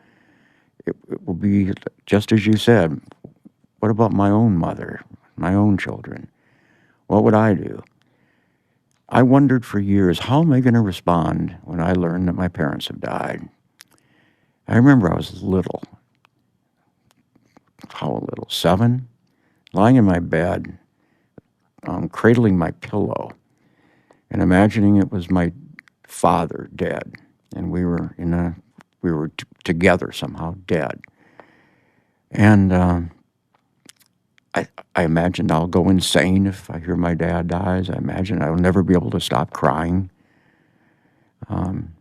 It will be, just as you said, what about my own mother, my own children? What would I do? I wondered for years, how am I going to respond when I learn that my parents have died? I remember I was little. How little? 7? Lying in my bed, cradling my pillow, and imagining it was my father dead, and we were together somehow, dead. And I imagined I'll go insane if I hear my dad dies. I imagine I'll never be able to stop crying. And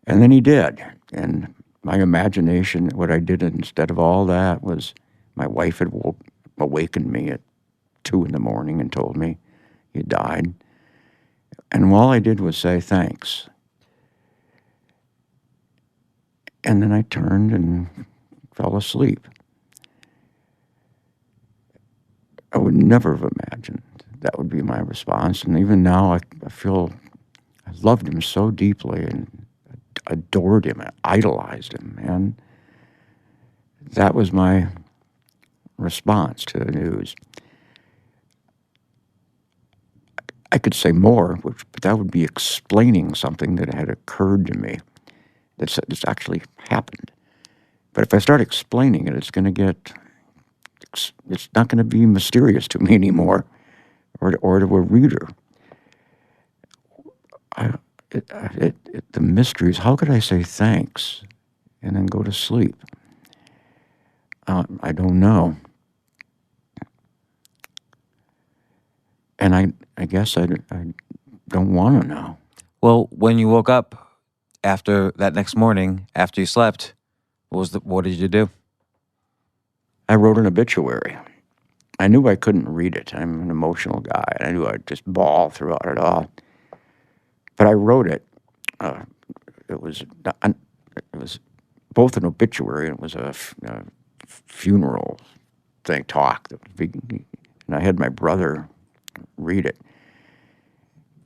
then he did. And my imagination, what I did instead of all that was my wife had awakened me at 2 in the morning and told me he died. And all I did was say thanks. And then I turned and fell asleep. I would never have imagined that would be my response. And even now, I feel I loved him so deeply and adored him, and idolized him. And that was my response to the news. I could say more, but that would be explaining something that had occurred to me that's actually happened. But if I start explaining it, it's not going to be mysterious to me anymore, or to a reader. The mystery is, how could I say thanks and then go to sleep? I don't know. And I guess I don't want to know. Well, when you woke up after that next morning, after you slept, what did you do? I wrote an obituary. I knew I couldn't read it. I'm an emotional guy, and I knew I'd just bawl throughout it all. But I wrote it. It was both an obituary and it was a funeral talk. And I had my brother read it.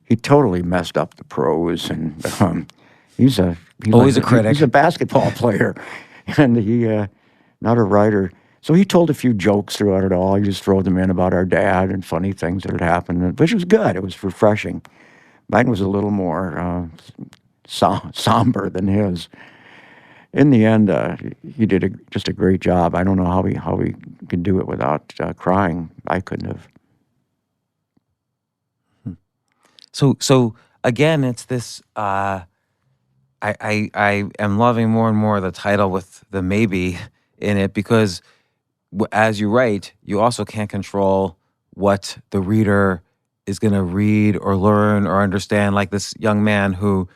He totally messed up the prose, and he's a critic. He's a basketball player, and he not a writer. So he told a few jokes throughout it all. He just threw them in about our dad and funny things that had happened, which was good. It was refreshing. Mine was a little more somber than his. In the end, he did just a great job. I don't know how he could do it without crying. I couldn't have. So again, it's this. I am loving more and more the title with the maybe in it, because as you write, you also can't control what the reader is going to read or learn or understand. Like this young man who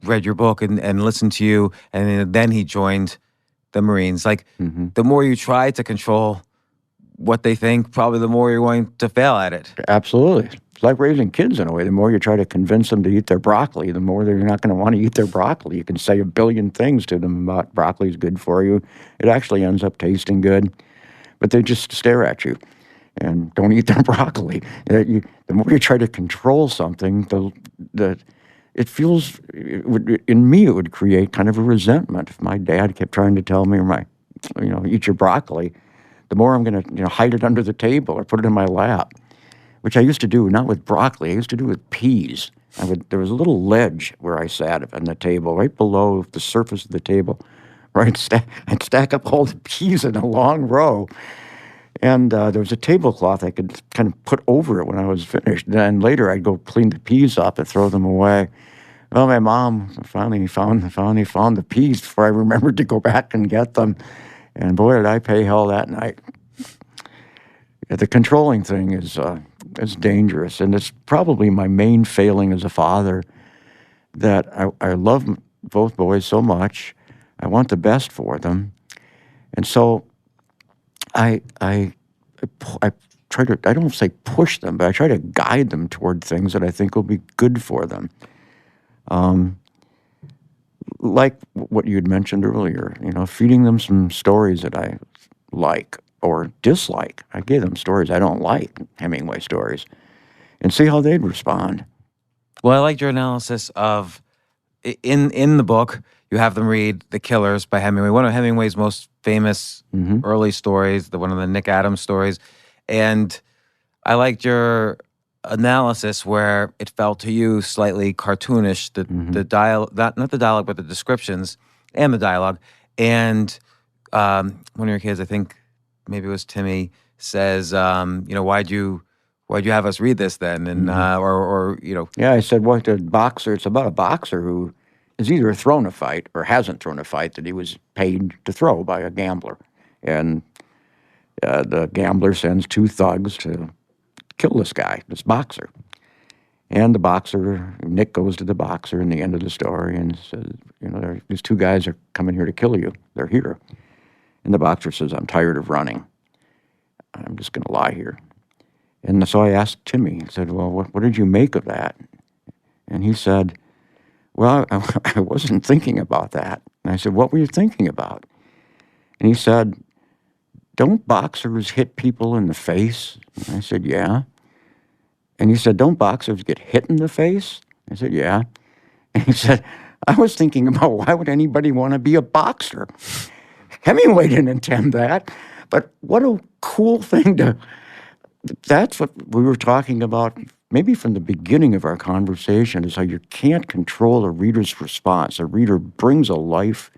read your book and listened to you, and then he joined the Marines. Like, the more you try to control what they think, probably the more you're going to fail at it. Absolutely. It's like raising kids in a way. The more you try to convince them to eat their broccoli, the more they're not going to want to eat their broccoli. You can say a billion things to them about broccoli's good for you. It actually ends up tasting good, but they just stare at you and don't eat their broccoli. The more you try to control something, it feels, in me, it would create kind of a resentment. If my dad kept trying to tell me, eat your broccoli, the more I'm going to, hide it under the table or put it in my lap, which I used to do, not with broccoli, I used to do with peas. There was a little ledge where I sat on the table, right below the surface of the table, where I'd stack up all the peas in a long row. And there was a tablecloth I could kind of put over it when I was finished. Then later I'd go clean the peas up and throw them away. Well, my mom finally found the peas before I remembered to go back and get them. And boy, did I pay hell that night. The controlling thing is dangerous, and it's probably my main failing as a father, that I love both boys so much. I want the best for them. And so I try to, I don't say push them, but I try to guide them toward things that I think will be good for them. Like what you had mentioned earlier, feeding them some stories that I like or dislike. I gave them stories I don't like, Hemingway stories, and see how they'd respond. Well, I liked your analysis of in the book. You have them read *The Killers* by Hemingway, one of Hemingway's most famous early stories, one of the Nick Adams stories, and I liked your analysis where it felt to you slightly cartoonish, the dialogue, not the dialogue, but the descriptions and the dialogue. And one of your kids, I think maybe it was Timmy, says, why'd you have us read this then? And Yeah, I said, what, it's about a boxer who has either thrown a fight or hasn't thrown a fight that he was paid to throw by a gambler. And the gambler sends 2 thugs to kill this guy, this boxer. And the boxer, Nick goes to the boxer in the end of the story and says, these 2 guys are coming here to kill you. They're here. And the boxer says, I'm tired of running. I'm just going to lie here. And so I asked Timmy, I said, well, what did you make of that? And he said, well, I wasn't thinking about that. And I said, what were you thinking about? And he said, don't boxers hit people in the face? And I said, yeah. And he said, don't boxers get hit in the face? I said, yeah. And he said, I was thinking about why would anybody want to be a boxer? Hemingway didn't intend that, but what a cool thing that's what we were talking about maybe from the beginning of our conversation, is how you can't control a reader's response. A reader brings a life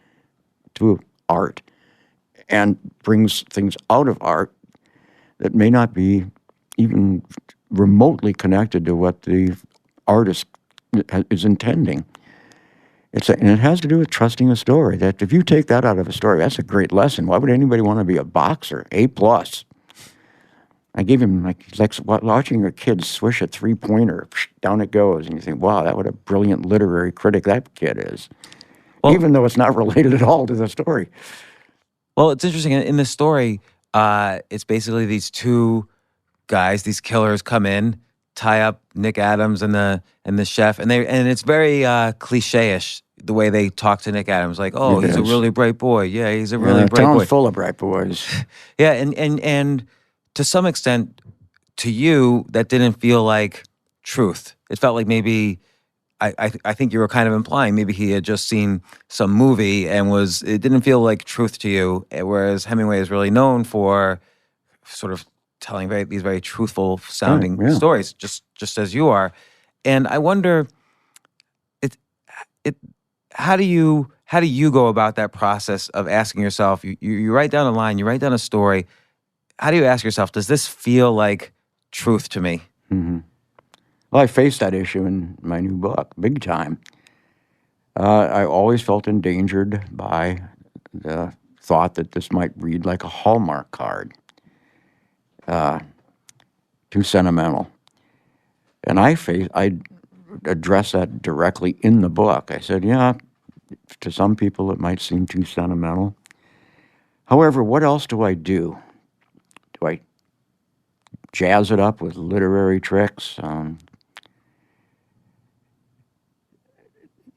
to art and brings things out of art that may not be even remotely connected to what the artist is intending. And it has to do with trusting a story. That if you take that out of a story, that's a great lesson. Why would anybody want to be a boxer? A+. I gave him, it's like watching your kid swish a 3-pointer, down it goes, and you think, wow, what a brilliant literary critic that kid is. Well, even though it's not related at all to the story. Well, it's interesting. In the story, it's basically these 2 guys, these killers, come in, tie up Nick Adams and the chef, and it's very cliche-ish the way they talk to Nick Adams, like, oh, he's a really bright boy. Yeah, he's a really bright boy. Town's full of bright boys. Yeah, and to some extent, to you, that didn't feel like truth. It felt like maybe, I think you were kind of implying maybe he had just seen some movie and it didn't feel like truth to you, whereas Hemingway is really known for sort of telling these very truthful sounding stories, just as you are. And I wonder, how do you go about that process of asking yourself, you write down a line, you write down a story, how do you ask yourself, does this feel like truth to me? Mm-hmm. Well, I faced that issue in my new book, big time. I always felt endangered by the thought that this might read like a Hallmark card. Too sentimental. And I address that directly in the book. I said, yeah, to some people it might seem too sentimental. However, what else do I do? Do I jazz it up with literary tricks?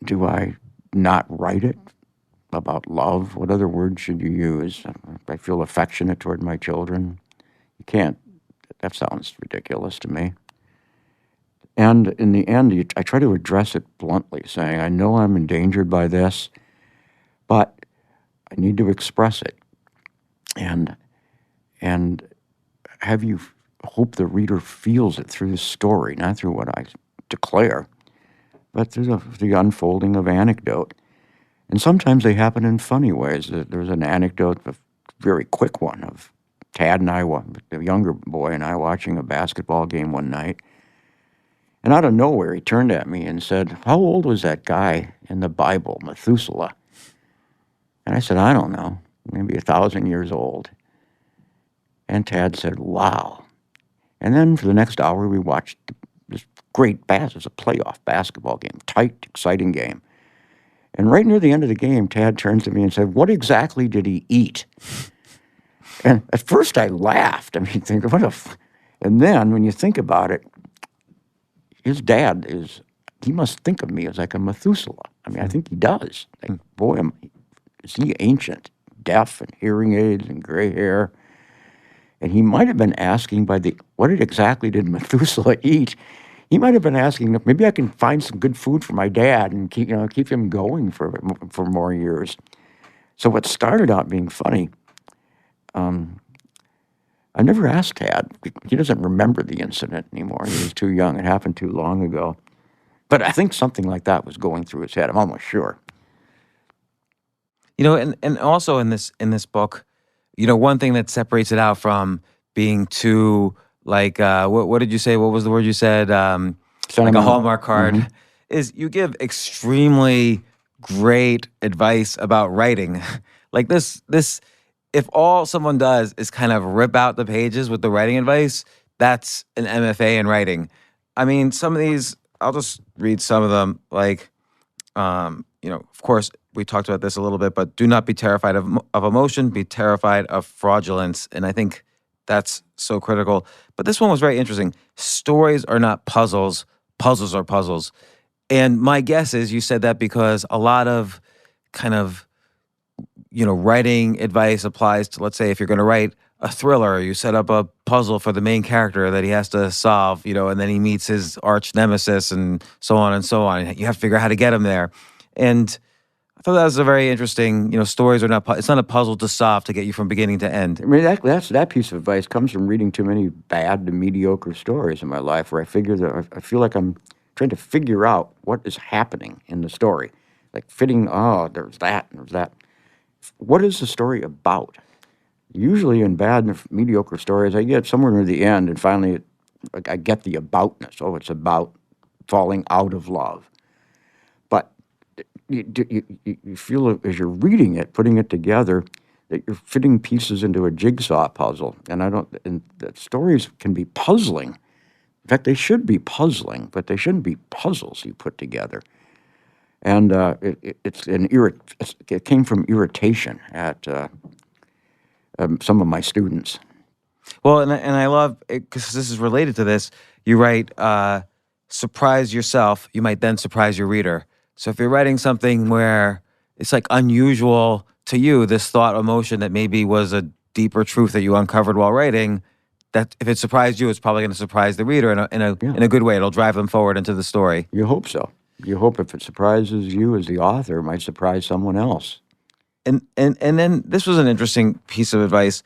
Do I not write it about love? What other words should you use? I feel affectionate toward my children. You can't. That sounds ridiculous to me. And in the end, I try to address it bluntly, saying, I know I'm endangered by this, but I need to express it. And have you hope the reader feels it through the story, not through what I declare, but through the unfolding of anecdote. And sometimes they happen in funny ways. There's an anecdote, a very quick one, of Tad and I, the younger boy and I, watching a basketball game one night. And out of nowhere, he turned at me and said, "How old was that guy in the Bible, Methuselah?" And I said, "I don't know, maybe 1,000 years old." And Tad said, "Wow." And then for the next hour, we watched this great it was a playoff basketball game, tight, exciting game. And right near the end of the game, Tad turns to me and said, "What exactly did he eat?" And at first I laughed. I mean, think, and then when you think about it, his dad he must think of me as like a Methuselah. I mean, I think he does. Like, boy, is he ancient, deaf and hearing aids and gray hair. And he might have been asking what exactly did Methuselah eat? He might have been asking, maybe I can find some good food for my dad and keep him going for more years. So what started out being funny, I never asked Tad. He doesn't remember the incident anymore. He was too young. It happened too long ago. But I think something like that was going through his head. I'm almost sure. And also in this book, one thing that separates it out from being too like what did you say? What was the word you said? Like a Hallmark card, is you give extremely great advice about writing. Like this, if all someone does is kind of rip out the pages with the writing advice, that's an MFA in writing. I mean, some of these, I'll just read some of them. Like, of course, we talked about this a little bit, but do not be terrified of emotion, be terrified of fraudulence. And I think that's so critical. But this one was very interesting. Stories are not puzzles. Puzzles are puzzles. And my guess is you said that because a lot of kind of, writing advice applies to, let's say, if you're going to write a thriller, you set up a puzzle for the main character that he has to solve, and then he meets his arch nemesis and so on and so on. You have to figure out how to get him there. And I thought that was a very interesting, stories are not, it's not a puzzle to solve to get you from beginning to end. I mean, that piece of advice comes from reading too many bad to mediocre stories in my life where I feel like I'm trying to figure out what is happening in the story. Like there's that and there's that. What is the story about? Usually in bad and mediocre stories, I get somewhere near the end and finally I get the aboutness. Oh, it's about falling out of love. But you feel as you're reading it, putting it together, that you're fitting pieces into a jigsaw puzzle. And that stories can be puzzling. In fact, they should be puzzling, but they shouldn't be puzzles you put together. And it came from irritation at some of my students. Well, and I love it because this is related to this. You write, surprise yourself, you might then surprise your reader. So if you're writing something where it's like unusual to you, this thought, emotion that maybe was a deeper truth that you uncovered while writing, that if it surprised you, it's probably going to surprise the reader in a good way. It'll drive them forward into the story. You hope so. You hope if it surprises you as the author, it might surprise someone else. And then this was an interesting piece of advice.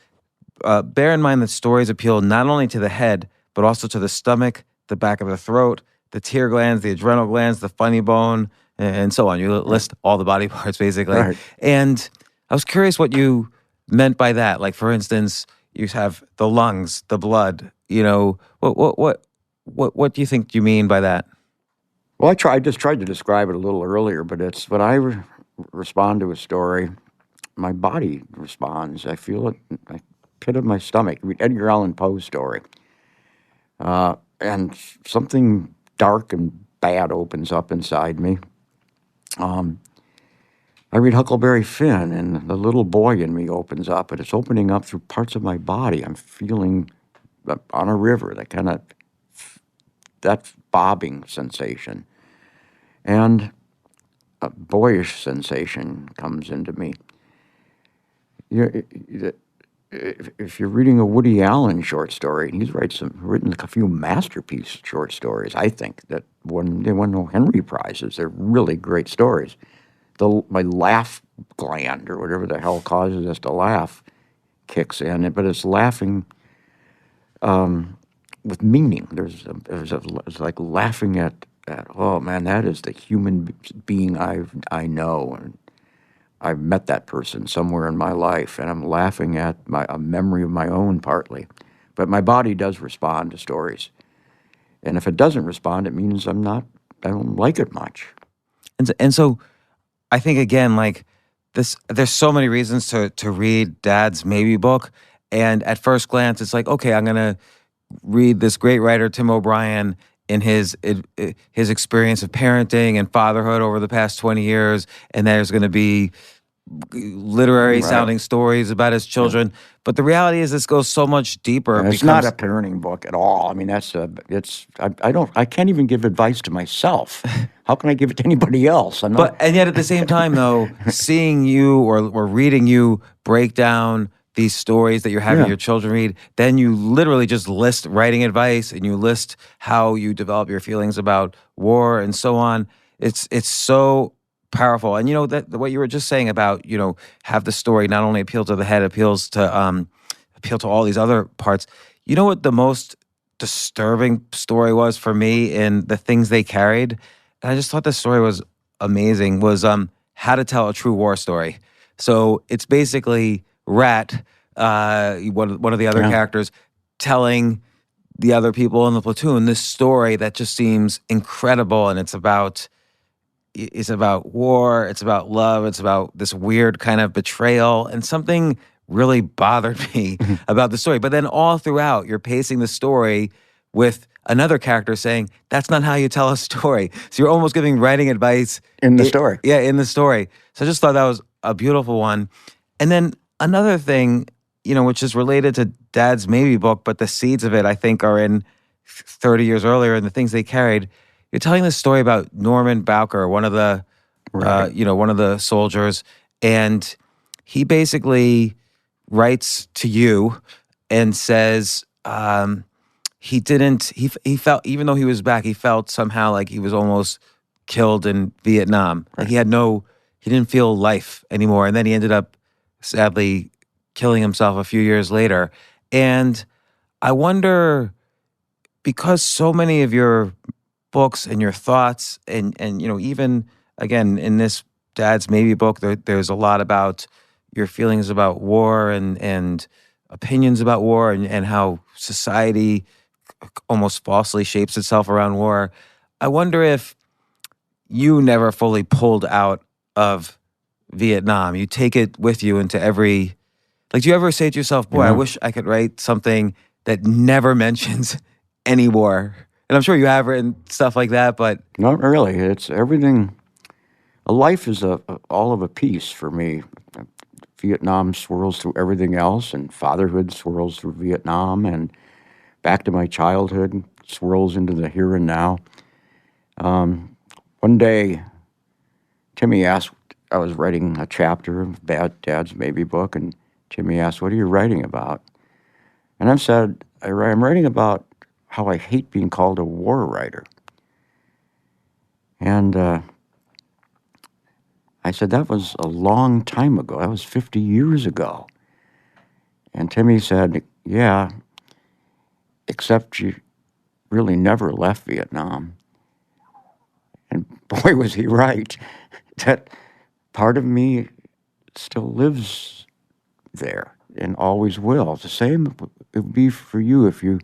Bear in mind that stories appeal not only to the head, but also to the stomach, the back of the throat, the tear glands, the adrenal glands, the funny bone, and so on. You list all the body parts, basically. Right. And I was curious what you meant by that. Like, for instance, you have the lungs, the blood. What do you think you mean by that? Well, I just tried to describe it a little earlier, but it's when I respond to a story, my body responds. I feel it in the pit of my stomach. Read Edgar Allan Poe's story. And something dark and bad opens up inside me. I read Huckleberry Finn, and the little boy in me opens up, and it's opening up through parts of my body. I'm feeling on a river, that bobbing sensation. And a boyish sensation comes into me. If you're reading a Woody Allen short story, he's written a few masterpiece short stories, I think, that they won Henry Prizes. They're really great stories. My laugh gland, or whatever the hell causes us to laugh, kicks in, but it's laughing with meaning. It's like laughing at, oh man, that is the human being I know, and I've met that person somewhere in my life, and I'm laughing at a memory of my own partly. But my body does respond to stories. And if it doesn't respond, it means I don't like it much. And so I think again, like this, there's so many reasons to read Dad's Maybe book. And at first glance, it's like, okay, I'm gonna read this great writer Tim O'Brien in his experience of parenting and fatherhood over the past 20 years, and there's going to be literary sounding stories about his children. But the reality is, this goes so much deeper. And it's not a parenting book at all. I mean, I can't even give advice to myself. How can I give it to anybody else? And yet at the same time, though, seeing you or reading you break down these stories that you're having your children read, then you literally just list writing advice and you list how you develop your feelings about war and so on. It's so powerful. And that what you were just saying about, have the story not only appeal to the head, appeal to all these other parts. You know what the most disturbing story was for me in The Things They Carried? And I just thought this story was amazing, was how to tell a true war story. So it's basically Rat, one of the other characters, telling the other people in the platoon this story that just seems incredible, and it's about war, it's about love, it's about this weird kind of betrayal, and something really bothered me about the story. But then all throughout, you're pacing the story with another character saying, that's not how you tell a story. So you're almost giving writing advice. In the story. Yeah, in the story. So I just thought that was a beautiful one. And then another thing, which is related to Dad's Maybe book, but the seeds of it, I think, are in 30 years earlier in The Things They Carried. You're telling this story about Norman Bowker, one of the, one of the soldiers, and he basically writes to you and says he felt, even though he was back, he felt somehow like he was almost killed in Vietnam. Like he didn't feel life anymore. And then he ended up sadly killing himself a few years later. And I wonder, because so many of your books and your thoughts and even again in this Dad's Maybe book, there's a lot about your feelings about war and opinions about war and how society almost falsely shapes itself around war. I wonder if you never fully pulled out of Vietnam. You take it with you into every, do you ever say to yourself, boy, I wish I could write something that never mentions any war? And I'm sure you have written stuff like that, but... Not really. It's everything. A life is all of a piece for me. Vietnam swirls through everything else, and fatherhood swirls through Vietnam, and back to my childhood swirls into the here and now. One day, Timmy asked, I was writing a chapter of Dad's Maybe book, and Timmy asked, what are you writing about? And I said, I'm writing about how I hate being called a war writer. And I said, that was a long time ago. That was 50 years ago. And Timmy said, yeah, except you really never left Vietnam. And boy, was he right. That part of me still lives there and always will. The same it would be for you if your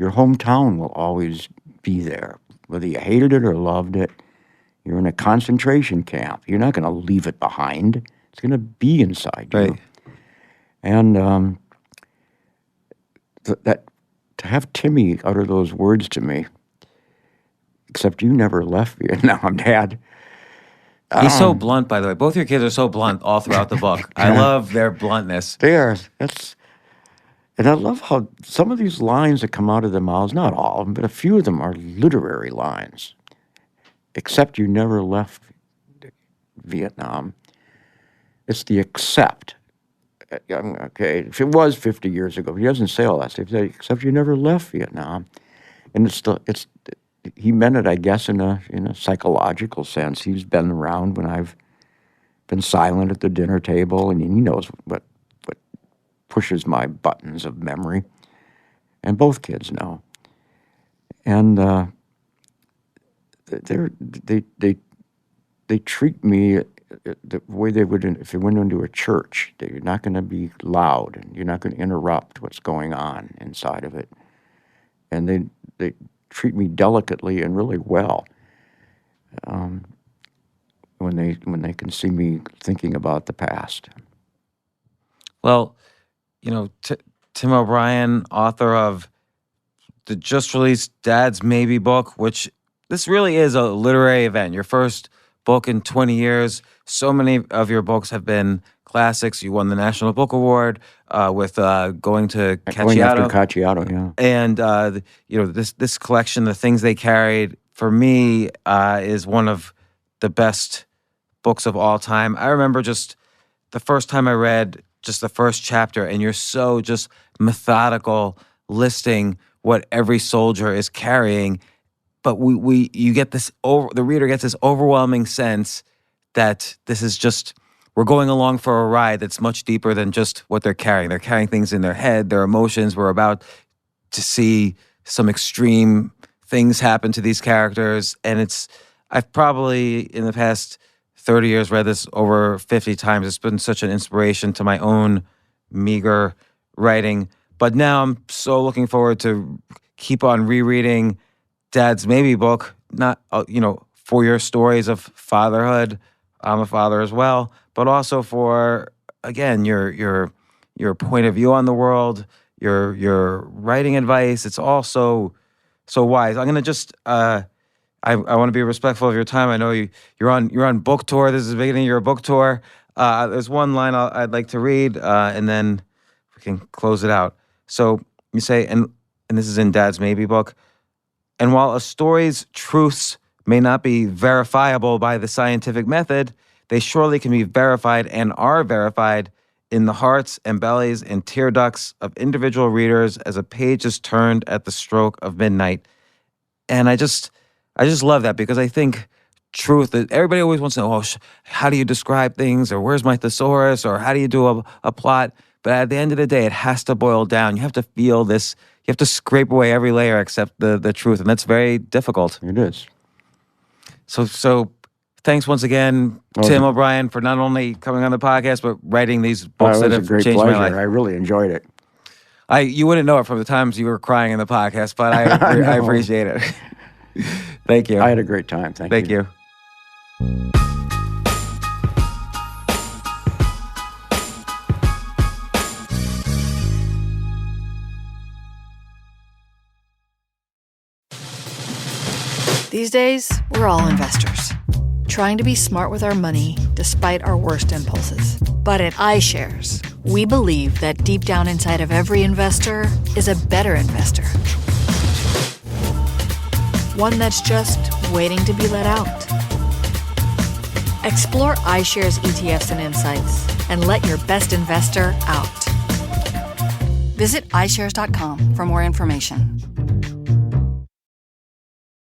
hometown will always be there. Whether you hated it or loved it, you're in a concentration camp. You're not going to leave it behind. It's going to be inside you. Right. And that to have Timmy utter those words to me, except you never left Vietnam, Dad. He's so blunt, by the way. Both your kids are so blunt all throughout the book. I love their bluntness. They are. And I love how some of these lines that come out of their mouths, not all of them, but a few of them are literary lines. Except you never left Vietnam. It's the except. Okay, if it was 50 years ago, he doesn't say all that stuff. He said, except you never left Vietnam. And he meant it, I guess, in a psychological sense. He's been around when I've been silent at the dinner table, and he knows what pushes my buttons of memory. And both kids know. And they treat me the way they would if they went into a church. You're not going to be loud, and you're not going to interrupt what's going on inside of it. And they treat me delicately and really well. When they can see me thinking about the past. Well, Tim O'Brien, author of the just released Dad's Maybe book, which this really is a literary event. Your first book in 20 years. So many of your books have been classics. You won the National Book Award with Going to Going after Cacciato. Cacciato, yeah. And this collection, the things they carried, for me, is one of the best books of all time. I remember just the first time I read just the first chapter, and you're so just methodical, listing what every soldier is carrying. But you get this the reader gets this overwhelming sense that this is just, we're going along for a ride that's much deeper than just what they're carrying. They're carrying things in their head, their emotions. We're about to see some extreme things happen to these characters. And I've probably in the past 30 years read this over 50 times. It's been such an inspiration to my own meager writing. But now I'm so looking forward to keep on rereading Dad's Maybe book, not, for your stories of fatherhood. I'm a father as well, but also for, again, your point of view on the world, your writing advice. It's all so wise. I'm going to just, I want to be respectful of your time. I know you're on book tour. This is the beginning of your book tour. There's one line I'd like to read, and then we can close it out. So you say, and this is in Dad's Maybe book, and while a story's truths may not be verifiable by the scientific method, they surely can be verified and are verified in the hearts and bellies and tear ducts of individual readers as a page is turned at the stroke of midnight. And I just love that, because I think truth, that everybody always wants to know, how do you describe things, or where's my thesaurus, or how do you do a plot? But at the end of the day, it has to boil down. You have to feel this. You have to scrape away every layer except the truth, and that's very difficult. It is. So thanks once again, Tim O'Brien, for not only coming on the podcast, but writing these books that have changed my life. I really enjoyed it. You wouldn't know it from the times you were crying in the podcast, but I appreciate it. Thank you. I had a great time. Thank you. These days, we're all investors, trying to be smart with our money despite our worst impulses. But at iShares, we believe that deep down inside of every investor is a better investor. One that's just waiting to be let out. Explore iShares ETFs and insights and let your best investor out. Visit iShares.com for more information.